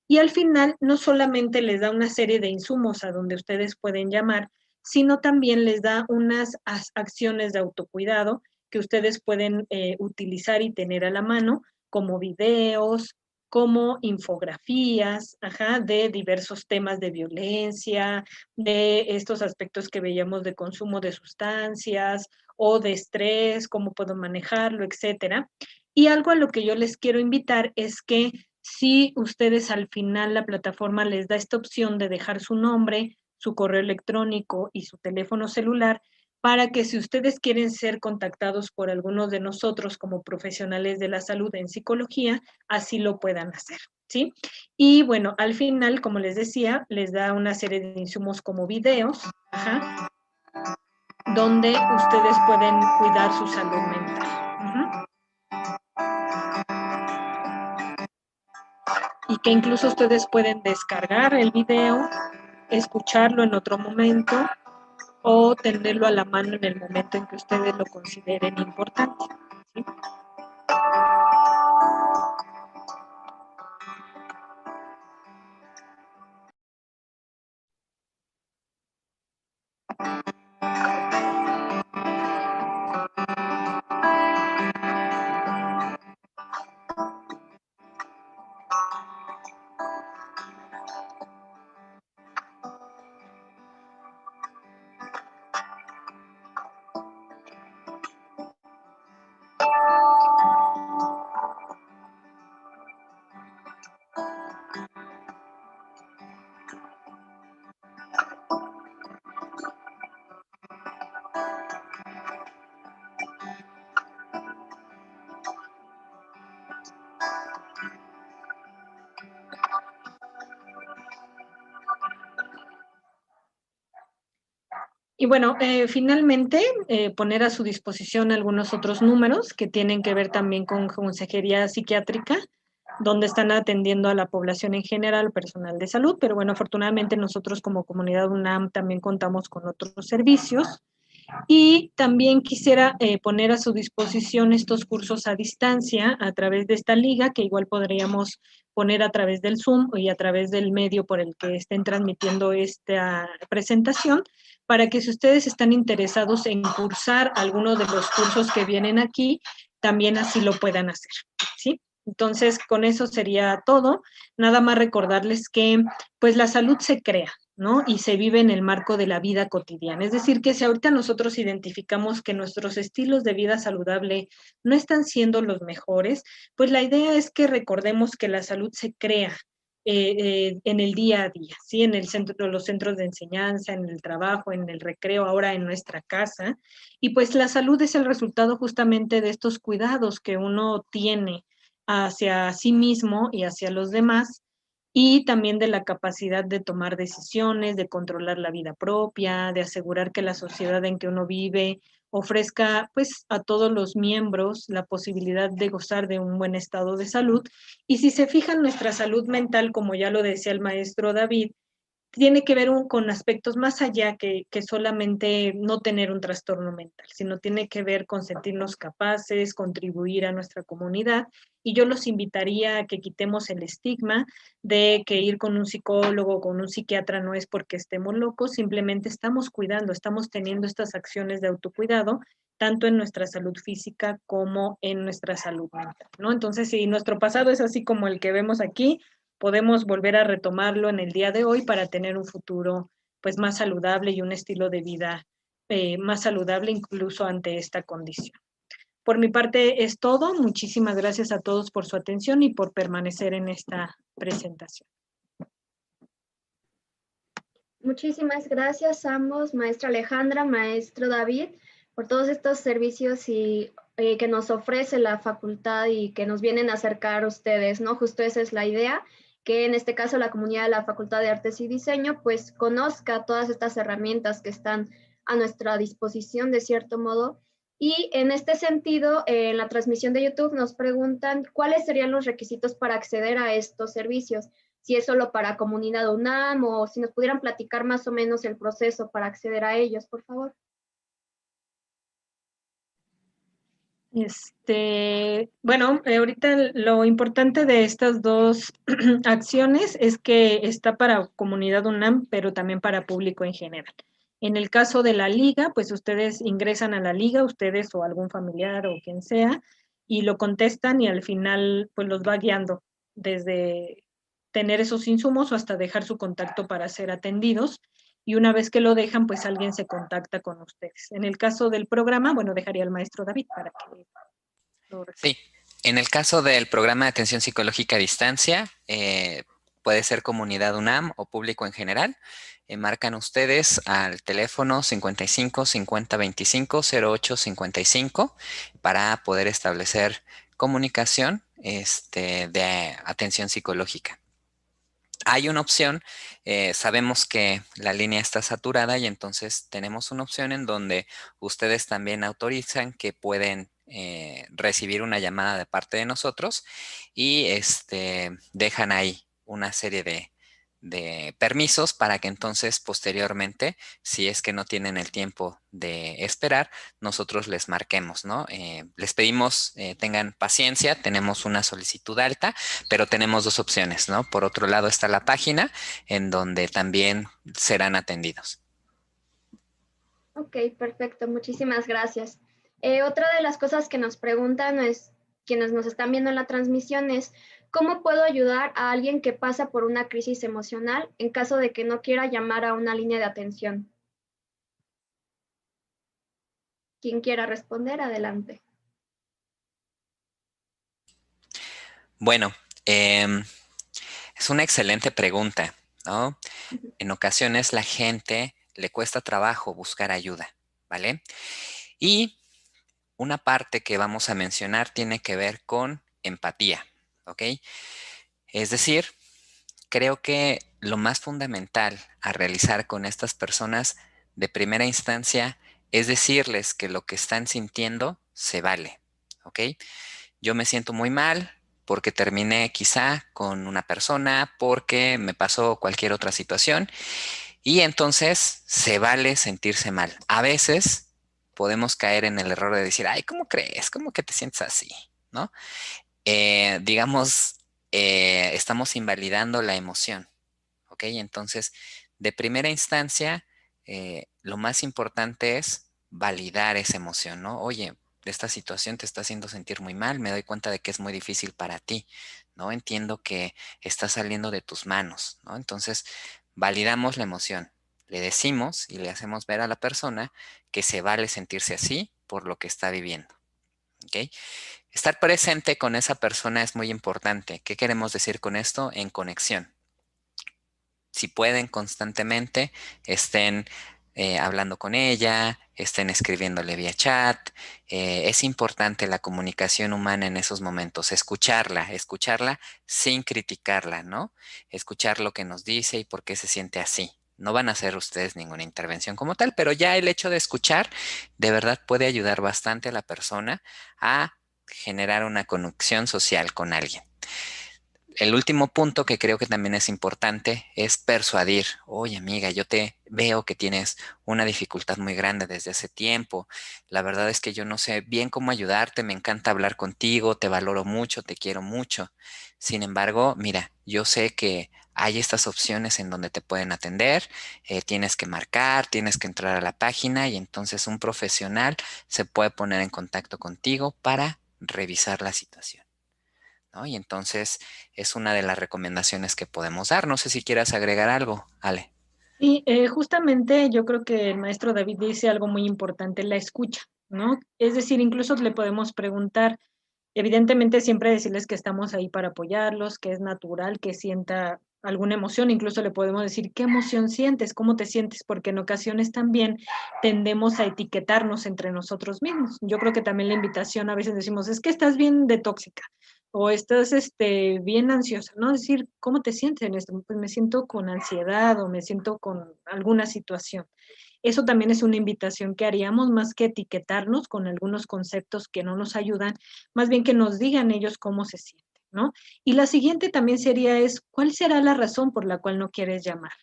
Y al final, no solamente les da una serie de insumos a donde ustedes pueden llamar, sino también les da unas acciones de autocuidado que ustedes pueden utilizar y tener a la mano, como videos, como infografías, de diversos temas de violencia, de estos aspectos que veíamos de consumo de sustancias o de estrés, cómo puedo manejarlo, etcétera. Y algo a lo que yo les quiero invitar es que si ustedes al final la plataforma les da esta opción de dejar su nombre, su correo electrónico y su teléfono celular, para que si ustedes quieren ser contactados por algunos de nosotros como profesionales de la salud en psicología, así lo puedan hacer, ¿sí? Y bueno, al final, como les decía, les da una serie de insumos como videos, donde ustedes pueden cuidar su salud mental. Y que incluso ustedes pueden descargar el video, escucharlo en otro momento o tenerlo a la mano en el momento en que ustedes lo consideren importante, ¿sí? Y bueno, finalmente poner a su disposición algunos otros números que tienen que ver también con consejería psiquiátrica, donde están atendiendo a la población en general, personal de salud, pero bueno, afortunadamente nosotros como comunidad UNAM también contamos con otros servicios. Y también quisiera poner a su disposición estos cursos a distancia a través de esta liga, que igual podríamos poner a través del Zoom y a través del medio por el que estén transmitiendo esta presentación, para que si ustedes están interesados en cursar alguno de los cursos que vienen aquí, también así lo puedan hacer, ¿sí? Entonces, con eso sería todo. Nada más recordarles que, pues, la salud se crea, ¿no? Y se vive en el marco de la vida cotidiana. Es decir, que si ahorita nosotros identificamos que nuestros estilos de vida saludable no están siendo los mejores, pues la idea es que recordemos que la salud se crea en el día a día, ¿sí? En el centro, los centros de enseñanza, en el trabajo, en el recreo, ahora en nuestra casa. Y pues la salud es el resultado justamente de estos cuidados que uno tiene hacia sí mismo y hacia los demás, y también de la capacidad de tomar decisiones, de controlar la vida propia, de asegurar que la sociedad en que uno vive ofrezca pues a todos los miembros la posibilidad de gozar de un buen estado de salud. Y si se fijan, nuestra salud mental, como ya lo decía el maestro David, tiene que ver con aspectos más allá que solamente no tener un trastorno mental, sino tiene que ver con sentirnos capaces, contribuir a nuestra comunidad. Y yo los invitaría a que quitemos el estigma de que ir con un psicólogo, con un psiquiatra no es porque estemos locos, simplemente estamos cuidando, estamos teniendo estas acciones de autocuidado, tanto en nuestra salud física como en nuestra salud mental, ¿no? Entonces, si nuestro pasado es así como el que vemos aquí, podemos volver a retomarlo en el día de hoy para tener un futuro pues más saludable y un estilo de vida más saludable incluso ante esta condición. Por mi parte es todo. Muchísimas gracias a todos por su atención y por permanecer en esta presentación. Muchísimas gracias a ambos, maestra Alejandra, maestro David, por todos estos servicios y que nos ofrece la facultad y que nos vienen a acercar a ustedes, ¿no? Justo esa es la idea, que en este caso la comunidad de la Facultad de Artes y Diseño pues conozca todas estas herramientas que están a nuestra disposición de cierto modo. Y en este sentido, en la transmisión de YouTube nos preguntan cuáles serían los requisitos para acceder a estos servicios, si es solo para comunidad UNAM o si nos pudieran platicar más o menos el proceso para acceder a ellos, por favor. Bueno, ahorita lo importante de estas dos acciones es que está para comunidad UNAM, pero también para público en general. En el caso de la liga, pues ustedes ingresan a la liga, ustedes o algún familiar o quien sea, y lo contestan y al final pues los va guiando desde tener esos insumos o hasta dejar su contacto para ser atendidos. Y una vez que lo dejan, pues alguien se contacta con ustedes. En el caso del programa, bueno, dejaría al maestro David para que lo Sí, en el caso del programa de atención psicológica a distancia, puede ser comunidad UNAM o público en general. Marcan ustedes al teléfono 55 50 25 08 55 para poder establecer comunicación de atención psicológica. Hay una opción, sabemos que la línea está saturada y entonces tenemos una opción en donde ustedes también autorizan que pueden recibir una llamada de parte de nosotros y dejan ahí una serie de permisos para que entonces posteriormente, si es que no tienen el tiempo de esperar, nosotros les marquemos, ¿no? Les pedimos tengan paciencia, tenemos una solicitud alta, pero tenemos dos opciones, ¿no? Por otro lado está la página en donde también serán atendidos. Ok, perfecto. Muchísimas gracias. Otra de las cosas que nos preguntan es, quienes nos están viendo en la transmisión es, ¿cómo puedo ayudar a alguien que pasa por una crisis emocional en caso de que no quiera llamar a una línea de atención? Quien quiera responder, adelante. Bueno, es una excelente pregunta, ¿no? En ocasiones la gente le cuesta trabajo buscar ayuda, ¿vale? Y una parte que vamos a mencionar tiene que ver con empatía, ¿ok? Es decir, creo que lo más fundamental a realizar con estas personas de primera instancia es decirles que lo que están sintiendo se vale, ¿ok? Yo me siento muy mal porque terminé quizá con una persona, porque me pasó cualquier otra situación y entonces se vale sentirse mal. A veces podemos caer en el error de decir, ay, ¿cómo crees? ¿Cómo que te sientes así? ¿No? Estamos invalidando la emoción, ¿ok? Entonces, de primera instancia, lo más importante es validar esa emoción, ¿no? Oye, esta situación te está haciendo sentir muy mal, me doy cuenta de que es muy difícil para ti, ¿no? Entiendo que está saliendo de tus manos, ¿no? Entonces, validamos la emoción, le decimos y le hacemos ver a la persona que se vale sentirse así por lo que está viviendo, ¿ok? Estar presente con esa persona es muy importante. ¿Qué queremos decir con esto? En conexión. Si pueden constantemente, estén hablando con ella, estén escribiéndole vía chat. Es importante la comunicación humana en esos momentos, escucharla sin criticarla, ¿no? Escuchar lo que nos dice y por qué se siente así. No van a hacer ustedes ninguna intervención como tal, pero ya el hecho de escuchar de verdad puede ayudar bastante a la persona a generar una conexión social con alguien. El último punto que creo que también es importante es persuadir. Oye, amiga, yo te veo que tienes una dificultad muy grande desde hace tiempo. La verdad es que yo no sé bien cómo ayudarte. Me encanta hablar contigo, te valoro mucho, te quiero mucho. Sin embargo, mira, yo sé que hay estas opciones en donde te pueden atender. Tienes que marcar, tienes que entrar a la página y entonces un profesional se puede poner en contacto contigo para revisar la situación, ¿no? Y entonces es una de las recomendaciones que podemos dar. No sé si quieras agregar algo, Ale. Y justamente yo creo que el maestro David dice algo muy importante, la escucha, ¿no? Es decir, incluso le podemos preguntar, evidentemente siempre decirles que estamos ahí para apoyarlos, que es natural que sienta alguna emoción, incluso le podemos decir qué emoción sientes, cómo te sientes, porque en ocasiones también tendemos a etiquetarnos entre nosotros mismos. Yo creo que también la invitación a veces decimos, es que estás bien de tóxica o estás bien ansiosa, ¿no? Es decir, ¿cómo te sientes en esto? Pues me siento con ansiedad o me siento con alguna situación. Eso también es una invitación que haríamos, más que etiquetarnos con algunos conceptos que no nos ayudan, más bien que nos digan ellos cómo se sienten, ¿no? Y la siguiente también sería ¿cuál será la razón por la cual no quieres llamar?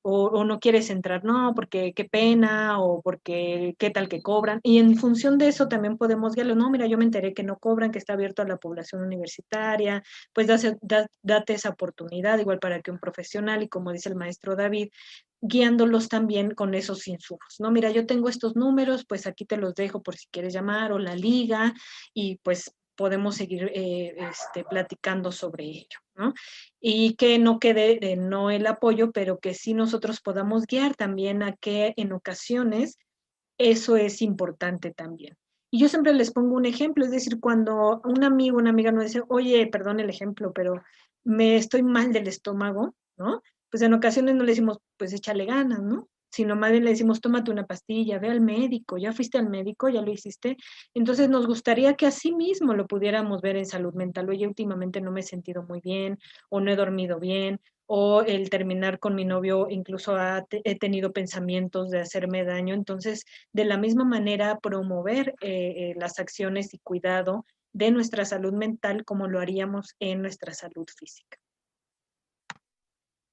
O no quieres entrar, no, porque qué pena, o porque qué tal que cobran. Y en función de eso también podemos guiarlo, no, mira, yo me enteré que no cobran, que está abierto a la población universitaria, pues date esa oportunidad, igual para que un profesional, y como dice el maestro David, guiándolos también con esos insumos, ¿no? Mira, yo tengo estos números, pues aquí te los dejo por si quieres llamar, o la liga, y pues podemos seguir platicando sobre ello, ¿no? Y que no quede de no el apoyo, pero que sí nosotros podamos guiar también a que en ocasiones eso es importante también. Y yo siempre les pongo un ejemplo, es decir, cuando un amigo, una amiga nos dice, oye, perdón el ejemplo, pero me estoy mal del estómago, ¿no? Pues en ocasiones no le decimos, pues échale ganas, ¿no? Sino más bien le decimos, tómate una pastilla, ve al médico, ya fuiste al médico, ya lo hiciste. Entonces nos gustaría que así mismo lo pudiéramos ver en salud mental. Oye, últimamente no me he sentido muy bien, o no he dormido bien, o el terminar con mi novio incluso he tenido pensamientos de hacerme daño. Entonces, de la misma manera, promover las acciones y cuidado de nuestra salud mental como lo haríamos en nuestra salud física.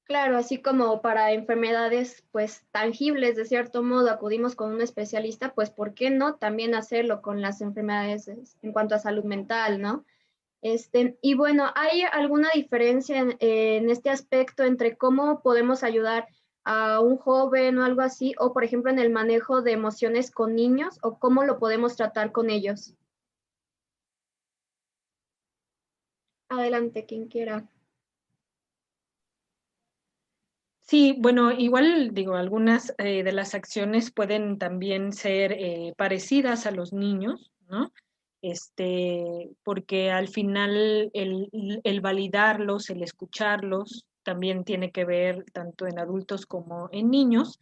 Claro, así como para enfermedades pues tangibles, de cierto modo, acudimos con un especialista, pues ¿por qué no también hacerlo con las enfermedades en cuanto a salud mental, ¿no? Y bueno, ¿hay alguna diferencia en este aspecto entre cómo podemos ayudar a un joven o algo así, o por ejemplo en el manejo de emociones con niños, o cómo lo podemos tratar con ellos? Adelante, quien quiera. Sí, bueno, igual digo, algunas de las acciones pueden también ser parecidas a los niños, ¿no? Porque al final el validarlos, el escucharlos, también tiene que ver tanto en adultos como en niños.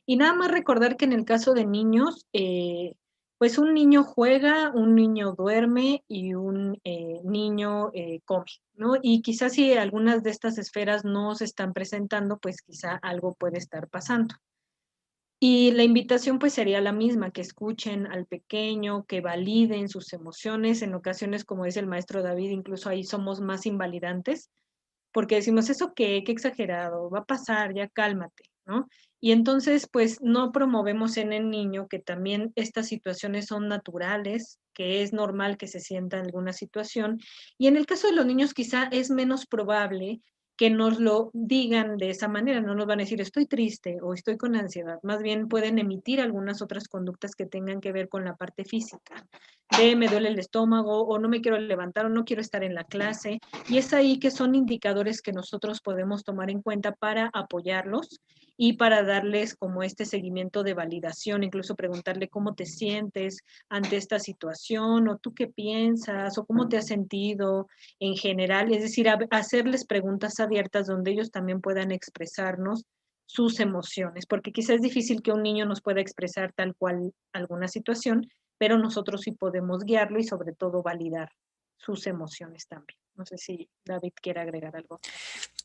Y nada más recordar que en el caso de niños, pues un niño juega, un niño duerme y un niño come, ¿no? Y quizás si algunas de estas esferas no se están presentando, pues quizá algo puede estar pasando. Y la invitación pues sería la misma, que escuchen al pequeño, que validen sus emociones. En ocasiones, como dice el maestro David, incluso ahí somos más invalidantes, porque decimos, ¿eso qué? Qué exagerado, va a pasar, ya cálmate, ¿no? Y entonces, pues no promovemos en el niño que también estas situaciones son naturales, que es normal que se sienta en alguna situación. Y en el caso de los niños quizá es menos probable que nos lo digan de esa manera, no nos van a decir estoy triste o estoy con ansiedad, más bien pueden emitir algunas otras conductas que tengan que ver con la parte física, de me duele el estómago o no me quiero levantar o no quiero estar en la clase, y es ahí que son indicadores que nosotros podemos tomar en cuenta para apoyarlos y para darles como este seguimiento de validación, incluso preguntarle cómo te sientes ante esta situación o tú qué piensas o cómo te has sentido en general, es decir, hacerles preguntas abiertas donde ellos también puedan expresarnos sus emociones, porque quizás es difícil que un niño nos pueda expresar tal cual alguna situación, pero nosotros sí podemos guiarlo y sobre todo validar sus emociones también. No sé si David quiere agregar algo.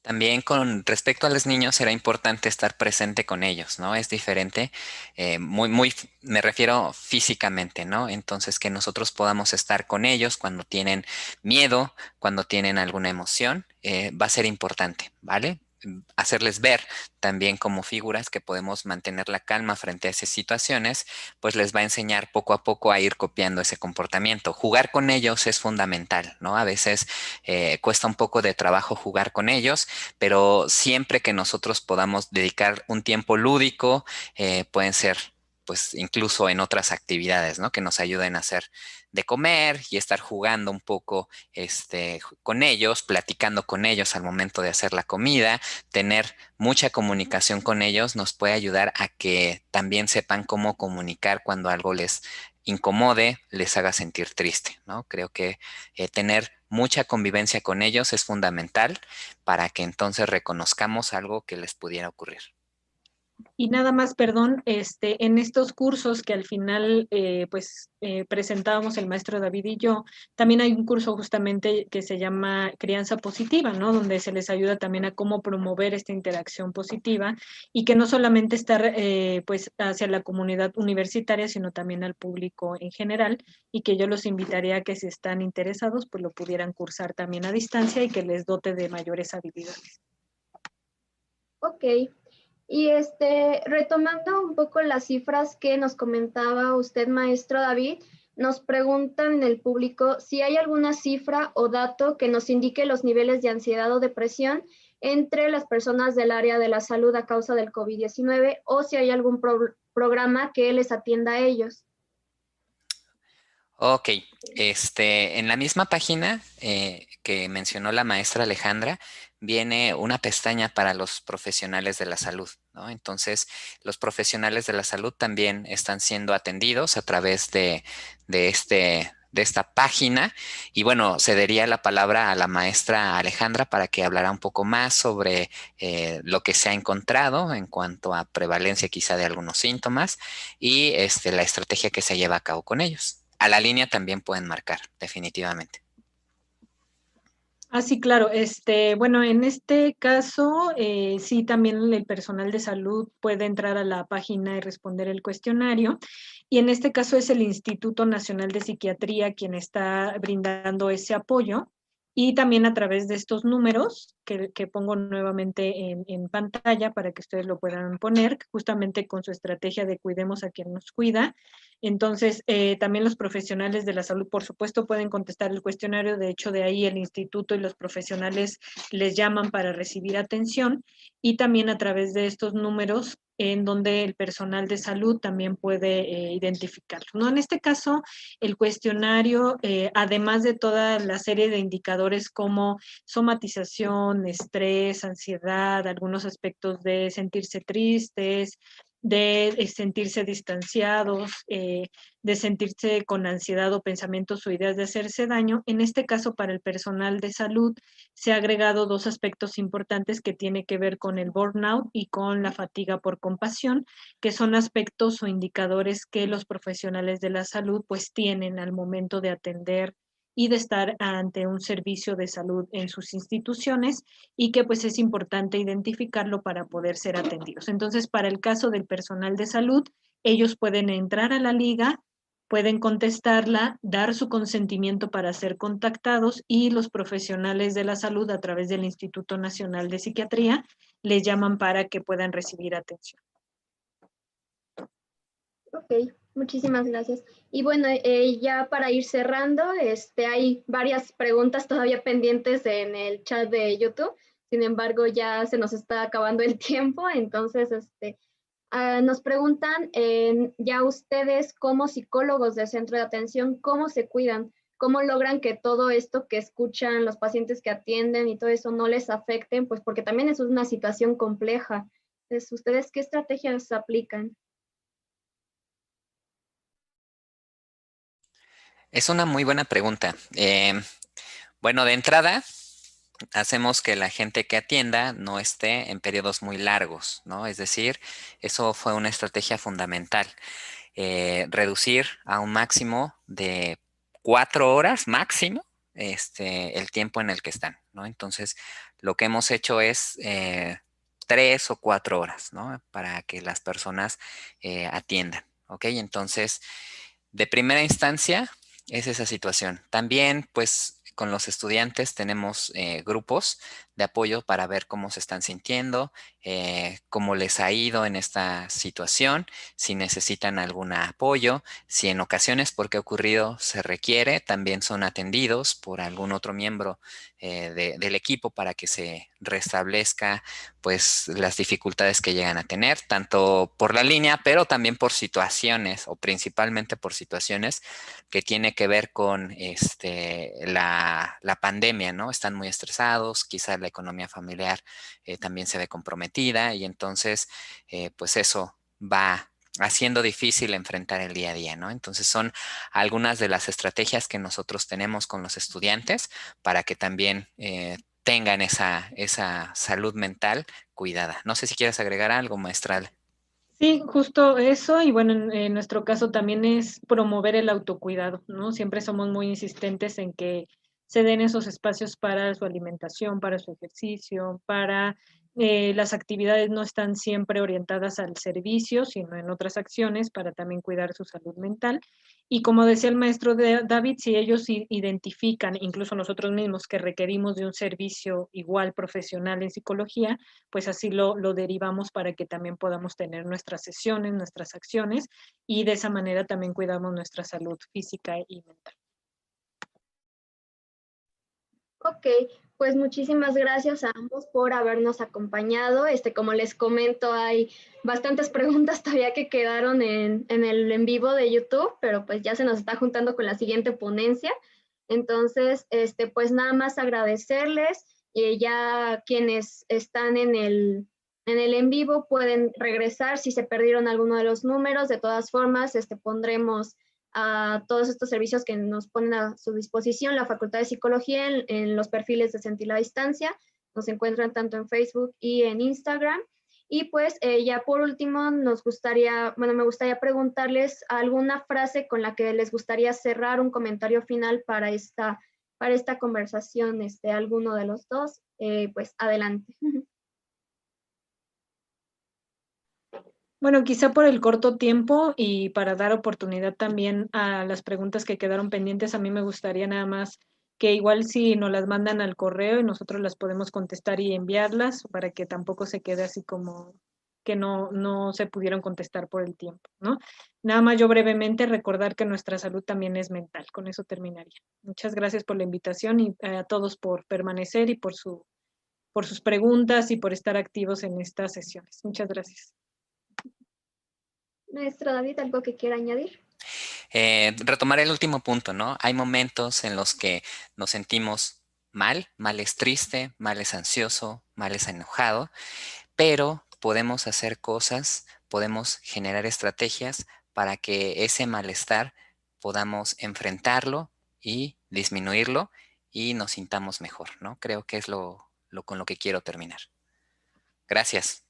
También con respecto a los niños será importante estar presente con ellos, ¿no? Es diferente, me refiero físicamente, ¿no? Entonces que nosotros podamos estar con ellos cuando tienen miedo, cuando tienen alguna emoción, va a ser importante, ¿vale? Hacerles ver también como figuras que podemos mantener la calma frente a esas situaciones, pues les va a enseñar poco a poco a ir copiando ese comportamiento. Jugar con ellos es fundamental, ¿no? A veces cuesta un poco de trabajo jugar con ellos, pero siempre que nosotros podamos dedicar un tiempo lúdico, pueden ser pues incluso en otras actividades, ¿no? Que nos ayuden a hacer de comer y estar jugando un poco con ellos, platicando con ellos al momento de hacer la comida, tener mucha comunicación con ellos nos puede ayudar a que también sepan cómo comunicar cuando algo les incomode, les haga sentir triste, ¿no? Creo que tener mucha convivencia con ellos es fundamental para que entonces reconozcamos algo que les pudiera ocurrir. Y nada más, perdón, en estos cursos que al final presentábamos el maestro David y yo, también hay un curso justamente que se llama Crianza Positiva, ¿no? Donde se les ayuda también a cómo promover esta interacción positiva y que no solamente estar pues hacia la comunidad universitaria, sino también al público en general, y que yo los invitaría a que si están interesados, pues lo pudieran cursar también a distancia y que les dote de mayores habilidades. Ok. Y retomando un poco las cifras que nos comentaba usted, maestro David, nos preguntan en el público si hay alguna cifra o dato que nos indique los niveles de ansiedad o depresión entre las personas del área de la salud a causa del COVID-19 o si hay algún programa que les atienda a ellos. Ok, en la misma página que mencionó la maestra Alejandra, viene una pestaña para los profesionales de la salud, ¿no? Entonces, los profesionales de la salud también están siendo atendidos a través de esta página. Y bueno, cedería la palabra a la maestra Alejandra para que hablara un poco más sobre lo que se ha encontrado en cuanto a prevalencia quizá de algunos síntomas y la estrategia que se lleva a cabo con ellos. A la línea también pueden marcar, definitivamente. Ah, sí, claro. Bueno, en este caso, sí, también el personal de salud puede entrar a la página y responder el cuestionario. Y en este caso es el Instituto Nacional de Psiquiatría quien está brindando ese apoyo. Y también a través de estos números que pongo nuevamente en pantalla para que ustedes lo puedan poner, justamente con su estrategia de cuidemos a quien nos cuida. Entonces, también los profesionales de la salud, por supuesto, pueden contestar el cuestionario. De hecho, de ahí el instituto y los profesionales les llaman para recibir atención. Y también a través de estos números en donde el personal de salud también puede identificarlo, ¿no? En este caso, el cuestionario, además de toda la serie de indicadores como somatización, estrés, ansiedad, algunos aspectos de sentirse tristes, de sentirse distanciados, de sentirse con ansiedad o pensamientos o ideas de hacerse daño. En este caso, para el personal de salud, se ha agregado dos aspectos importantes que tiene que ver con el burnout y con la fatiga por compasión, que son aspectos o indicadores que los profesionales de la salud pues tienen al momento de atender y de estar ante un servicio de salud en sus instituciones y que pues es importante identificarlo para poder ser atendidos. Entonces, para el caso del personal de salud, ellos pueden entrar a la liga, pueden contestarla, dar su consentimiento para ser contactados y los profesionales de la salud a través del Instituto Nacional de Psiquiatría les llaman para que puedan recibir atención. Ok, muchísimas gracias. Y bueno, ya para ir cerrando, hay varias preguntas todavía pendientes en el chat de YouTube. Sin embargo, ya se nos está acabando el tiempo, entonces nos preguntan ya ustedes como psicólogos del centro de atención, ¿cómo se cuidan? ¿Cómo logran que todo esto que escuchan los pacientes que atienden y todo eso no les afecten? Pues porque también es una situación compleja. Entonces, ¿ustedes qué estrategias aplican? Es una muy buena pregunta. Bueno, de entrada, hacemos que la gente que atienda no esté en periodos muy largos, ¿no? Es decir, eso fue una estrategia fundamental. Reducir a un máximo de 4 horas máximo el tiempo en el que están, ¿no? Entonces, lo que hemos hecho es 3 o 4 horas, ¿no? Para que las personas atiendan, ¿ok? Entonces, de primera instancia, es esa situación. También, pues, con los estudiantes tenemos grupos de apoyo para ver cómo se están sintiendo, cómo les ha ido en esta situación, si necesitan algún apoyo, si en ocasiones porque ha ocurrido se requiere, también son atendidos por algún otro miembro del equipo para que se restablezca pues las dificultades que llegan a tener, tanto por la línea, pero también por situaciones o principalmente por situaciones que tiene que ver con la pandemia, ¿no? Están muy estresados, quizá la economía familiar también se ve comprometida y entonces pues eso va haciendo difícil enfrentar el día a día, ¿no? Entonces son algunas de las estrategias que nosotros tenemos con los estudiantes para que también tengan esa salud mental cuidada. No sé si quieres agregar algo, maestral. Sí, justo eso, y bueno, en nuestro caso también es promover el autocuidado, ¿no? Siempre somos muy insistentes en que se den esos espacios para su alimentación, para su ejercicio, para las actividades no están siempre orientadas al servicio, sino en otras acciones para también cuidar su salud mental. Y como decía el maestro David, si ellos identifican, incluso nosotros mismos, que requerimos de un servicio igual profesional en psicología, pues así lo derivamos para que también podamos tener nuestras sesiones, nuestras acciones y de esa manera también cuidamos nuestra salud física y mental. Ok, pues muchísimas gracias a ambos por habernos acompañado. Como les comento, hay bastantes preguntas todavía que quedaron en el en vivo de YouTube, pero pues ya se nos está juntando con la siguiente ponencia. Entonces, pues nada más agradecerles y ya quienes están en el en vivo pueden regresar si se perdieron alguno de los números. De todas formas, pondremos a todos estos servicios que nos ponen a su disposición la Facultad de Psicología en los perfiles de Sentir la Distancia. Nos encuentran tanto en Facebook y en Instagram. Y pues ya por último me gustaría preguntarles alguna frase con la que les gustaría cerrar un comentario final para esta conversación, alguno de los dos, pues adelante. Bueno, quizá por el corto tiempo y para dar oportunidad también a las preguntas que quedaron pendientes, a mí me gustaría nada más que igual si nos las mandan al correo y nosotros las podemos contestar y enviarlas para que tampoco se quede así como que no se pudieron contestar por el tiempo, ¿no? Nada más yo brevemente recordar que nuestra salud también es mental. Con eso terminaría. Muchas gracias por la invitación y a todos por permanecer y por sus preguntas y por estar activos en estas sesiones. Muchas gracias. Maestro David, ¿algo que quiera añadir? Retomar el último punto, ¿no? Hay momentos en los que nos sentimos mal es triste, mal es ansioso, mal es enojado, pero podemos hacer cosas, podemos generar estrategias para que ese malestar podamos enfrentarlo y disminuirlo y nos sintamos mejor, ¿no? Creo que es lo con lo que quiero terminar. Gracias.